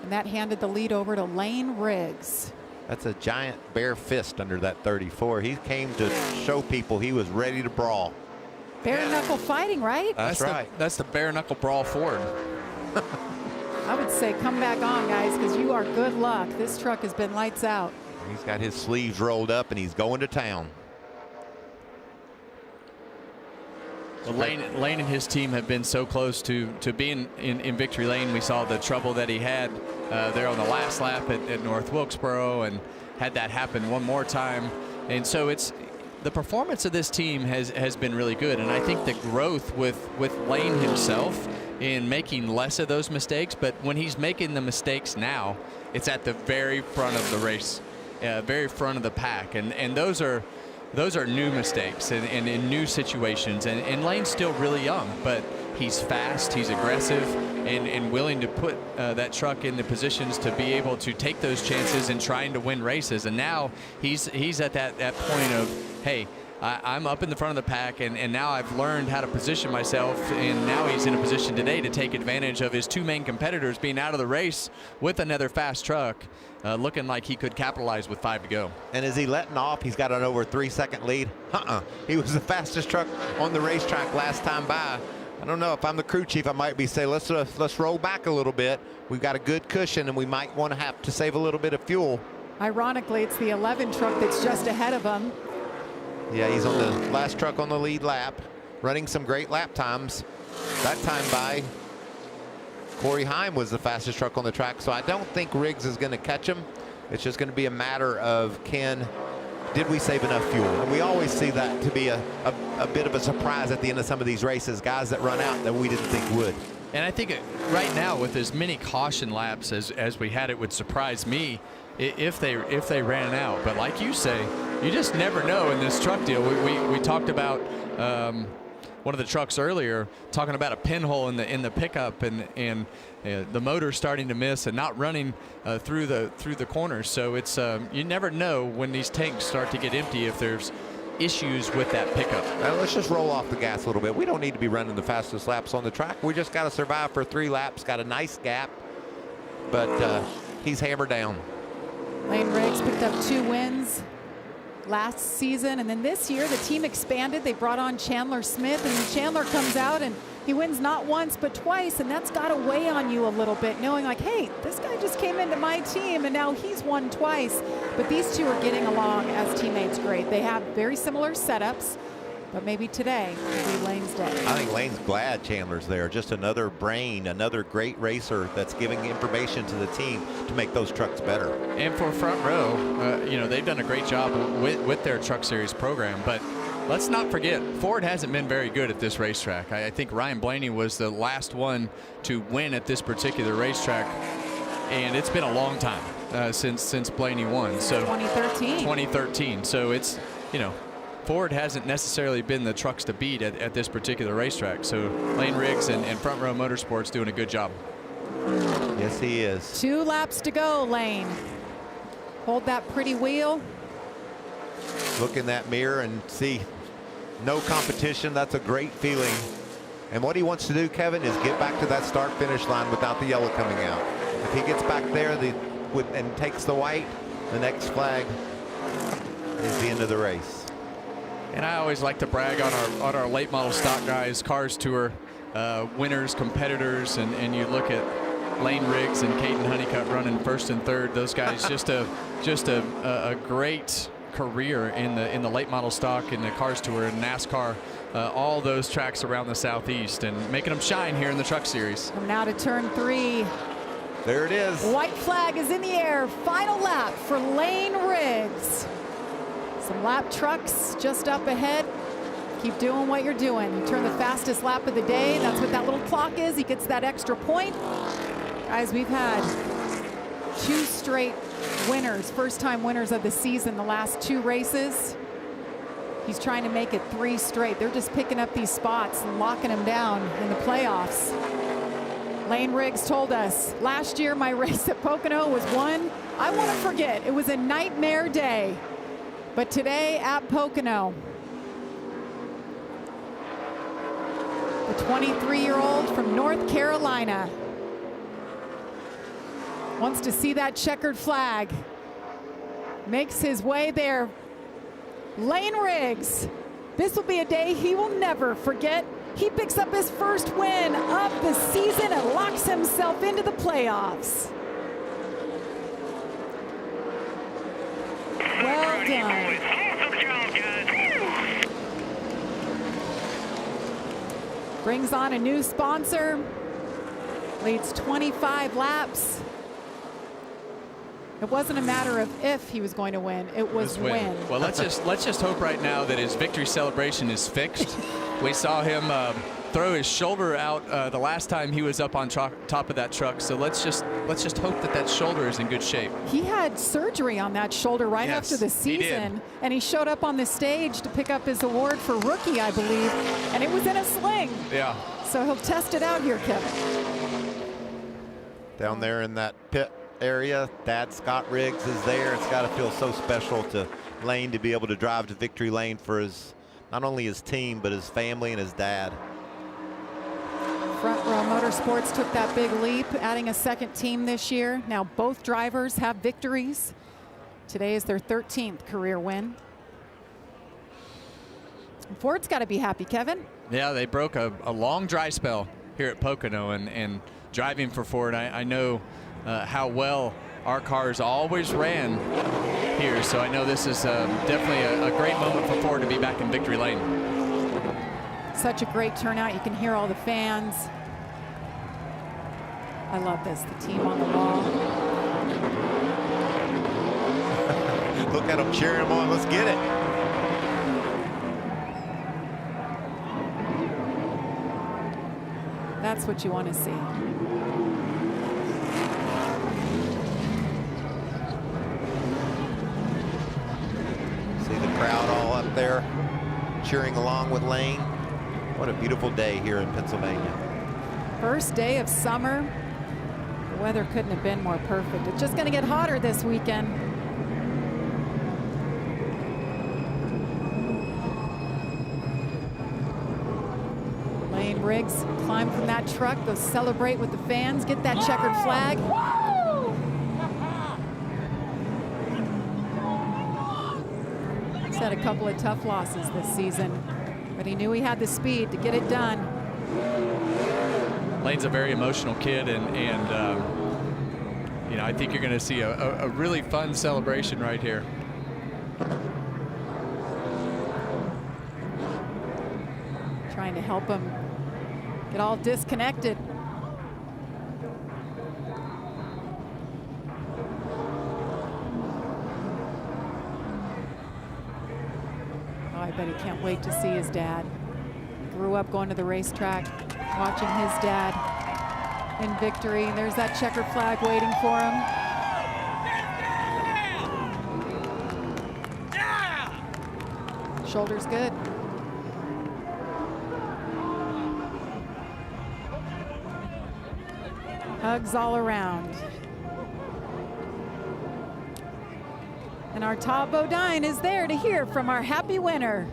and that handed the lead over to Lane Riggs. That's a giant bare fist under that 34. He came to show people he was ready to brawl. Bare knuckle fighting, right? That's right. That's the bare knuckle brawl Ford. I would say come back on, guys, because you are good luck. This truck has been lights out. He's got his sleeves rolled up and he's going to town. Well, Lane and his team have been so close to being in victory lane. We saw the trouble that he had there on the last lap at North Wilkesboro, and had that happen one more time. And so the performance of this team has been really good, and I think the growth with Lane himself in making less of those mistakes, but when he's making the mistakes now, it's at the very front of the race, very front of the pack, and those are new mistakes and in new situations, and Lane's still really young, but he's fast, he's aggressive, and willing to put that truck in the positions to be able to take those chances and trying to win races. And now he's at that point of, hey, I'm up in the front of the pack, and now I've learned how to position myself, and now he's in a position today to take advantage of his 2 main competitors being out of the race with another fast truck, looking like he could capitalize with 5 to go. And is he letting off? He's got an over 3-second lead. He was the fastest truck on the racetrack last time by. I don't know, if I'm the crew chief, I might be saying, let's roll back a little bit. We've got a good cushion, and we might want to have to save a little bit of fuel. Ironically, it's the 11 truck that's just ahead of him. Yeah, he's on the last truck on the lead lap, running some great lap times. That time by Corey Heim was the fastest truck on the track, so I don't think Riggs is going to catch him. It's just going to be a matter of can did we save enough fuel? And we always see that to be a bit of a surprise at the end of some of these races, guys that run out that we didn't think would. And I think right now, with as many caution laps as we had, it would surprise me if they ran out. But like you say, you just never know in this truck deal. We talked about one of the trucks earlier, talking about a pinhole in the pickup and the motor starting to miss and not running through the corners. So it's you never know when these tanks start to get empty if there's issues with that pickup. Now let's just roll off the gas a little bit. We don't need to be running the fastest laps on the track. We just got to survive for 3 laps. Got a nice gap, but he's hammered down. Lane Riggs picked up 2 wins last season, and then this year the team expanded. They brought on Chandler Smith, and Chandler comes out and he wins not once but twice, and that's got to weigh on you a little bit, knowing like, hey, this guy just came into my team and now he's won twice. But these two are getting along as teammates great. They have very similar setups, but maybe today will be Lane's day. I think Lane's glad Chandler's there. Just another brain, another great racer that's giving information to the team to make those trucks better. And for Front Row, you know, they've done a great job with their Truck Series program. But let's not forget, Ford hasn't been very good at this racetrack. I think Ryan Blaney was the last one to win at this particular racetrack, and it's been a long time since Blaney won. So 2013. 2013. So it's, you know, Ford hasn't necessarily been the trucks to beat at this particular racetrack. So Lane Riggs and Front Row Motorsports doing a good job. Yes, he is. 2 laps to go, Lane. Hold that pretty wheel. Look in that mirror and see no competition. That's a great feeling. And what he wants to do, Kevin, is get back to that start-finish line without the yellow coming out. If he gets back there and takes the white, the next flag is the end of the race. And I always like to brag on our late model stock guys, Cars Tour winners, competitors, and you look at Lane Riggs and Caden Honeycutt running 1st and 3rd. Those guys just a great career in the late model stock, in the Cars Tour, and NASCAR, all those tracks around the Southeast, and making them shine here in the Truck Series. Coming out of turn 3. There it is. White flag is in the air. Final lap for Lane Riggs. Some lap trucks just up ahead. Keep doing what you're doing. You turn the fastest lap of the day. That's what that little clock is. He gets that extra point. Guys, we've had 2 straight winners, first-time winners of the season the last 2 races. He's trying to make it 3 straight. They're just picking up these spots and locking him down in the playoffs. Lane Riggs told us, last year my race at Pocono was one I want to forget. It was a nightmare day. But today at Pocono, the 23-year-old from North Carolina wants to see that checkered flag. Makes his way there. Lane Riggs, this will be a day he will never forget. He picks up his first win of the season and locks himself into the playoffs. Well done. Awesome job, guys. Brings on a new sponsor. Leads 25 laps. It wasn't a matter of if he was going to win, it was when. Well, let's just hope right now that his victory celebration is fixed. We saw him throw his shoulder out the last time he was up on top of that truck. So let's just hope that that shoulder is in good shape. He had surgery on that shoulder right after the season, and he showed up on the stage to pick up his award for rookie, I believe, and it was in a sling. Yeah. So he'll test it out here, Kevin. Down there in that pit area, Dad Scott Riggs is there. It's got to feel so special to Lane to be able to drive to victory lane for his, not only his team, but his family and his dad. Front Row Motorsports took that big leap, adding a second team this year. Now both drivers have victories. Today is their 13th career win. Ford's got to be happy, Kevin. Yeah, they broke a long dry spell here at Pocono, and driving for Ford, I know how well our cars always ran here, so I know this is definitely a great moment for Ford to be back in victory lane. Such a great turnout. You can hear all the fans. I love this, the team on the wall. Look at them cheering them on. Let's get it. That's what you want to see. See the crowd all up there cheering along with Lane. What a beautiful day here in Pennsylvania. First day of summer. The weather couldn't have been more perfect. It's just going to get hotter this weekend. Lane Riggs climb from that truck, go celebrate with the fans, get that checkered flag. He's had a couple of tough losses this season, but he knew he had the speed to get it done. Lane's a very emotional kid, and you know, I think you're going to see a really fun celebration right here. Trying to help him get all disconnected. Oh, I bet he can't wait to see his dad. Grew up going to the racetrack, watching his dad in victory. There's that checkered flag waiting for him. Shoulder's good. Hugs all around. And our Todd Bodine is there to hear from our happy winner.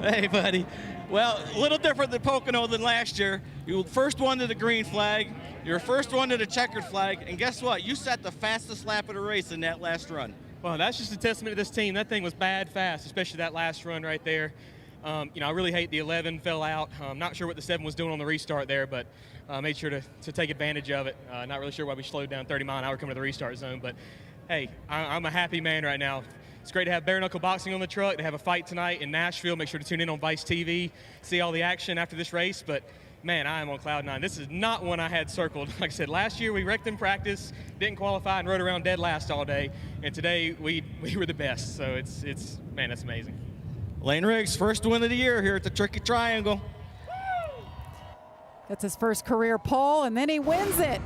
Hey, buddy. Well, a little different than Pocono than last year. You were first one to the green flag. You're first one to the checkered flag. And guess what? You set the fastest lap of the race in that last run. Well, that's just a testament to this team. That thing was bad fast, especially that last run right there. You know, I really hate the 11 fell out. I'm not sure what the 7 was doing on the restart there, but made sure to take advantage of it. Not really sure why we slowed down 30 mile an hour coming to the restart zone, but hey, I'm a happy man right now. It's great to have bare knuckle boxing on the truck, to have a fight tonight in Nashville. Make sure to tune in on Vice TV, see all the action after this race. But man, I am on cloud 9. This is not one I had circled. Like I said, last year we wrecked in practice, didn't qualify, and rode around dead last all day. And today we were the best. So it's man, that's amazing. Lane Riggs, first win of the year here at the Tricky Triangle. That's his first career pole, and then he wins it.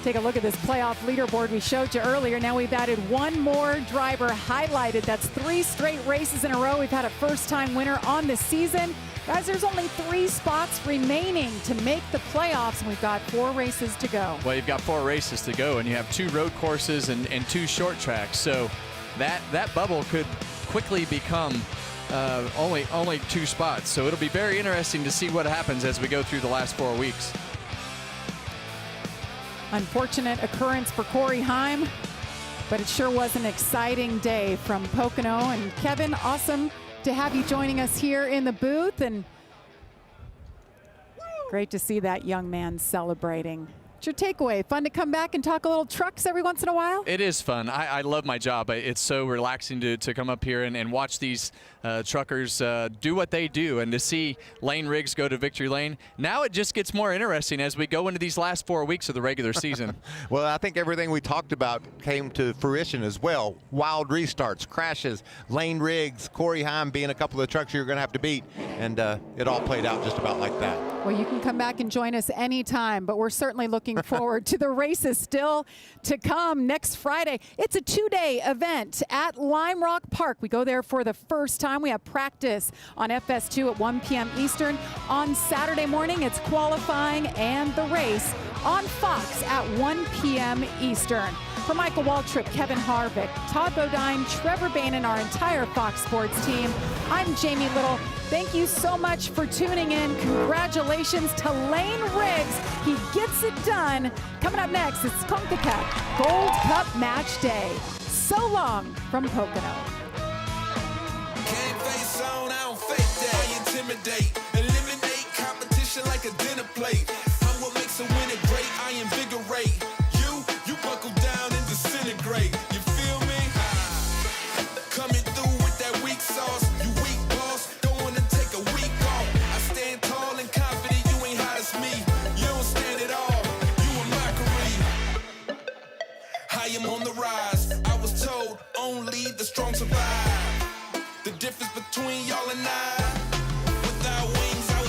Take a look at this playoff leaderboard we showed you earlier. Now we've added one more driver highlighted. That's 3 straight races in a row. We've had a first-time winner on the season. Guys, there's only 3 spots remaining to make the playoffs, and we've got 4 races to go. Well, you've got 4 races to go, and you have 2 road courses and 2 short tracks. So that bubble could quickly become only 2 spots. So it'll be very interesting to see what happens as we go through the last 4 weeks. Unfortunate occurrence for Corey Heim, but it sure was an exciting day from Pocono. And Kevin, awesome to have you joining us here in the booth, and great to see that young man celebrating. What's your takeaway? Fun to come back and talk a little trucks every once in a while? It is fun. I love my job. It's so relaxing to come up here and watch these truckers do what they do, and to see Lane Riggs go to victory lane. Now it just gets more interesting as we go into these last 4 weeks of the regular season. Well, I think everything we talked about came to fruition as well. Wild restarts, crashes, Lane Riggs, Corey Heim being a couple of trucks you're going to have to beat, and it all played out just about like that. Well, you can come back and join us anytime, but we're certainly looking forward to the races still to come next Friday. It's a 2-day event at Lime Rock Park. We go there for the first time. We have practice on FS2 at 1 p.m. Eastern. On Saturday morning, it's qualifying and the race on Fox at 1 p.m. Eastern. For Michael Waltrip, Kevin Harvick, Todd Bodine, Trevor Bain, and our entire Fox Sports team, I'm Jamie Little. Thank you so much for tuning in. Congratulations to Lane Riggs. He gets it done. Coming up next, it's CONCACAF Gold Cup Match Day. So long from Pocono.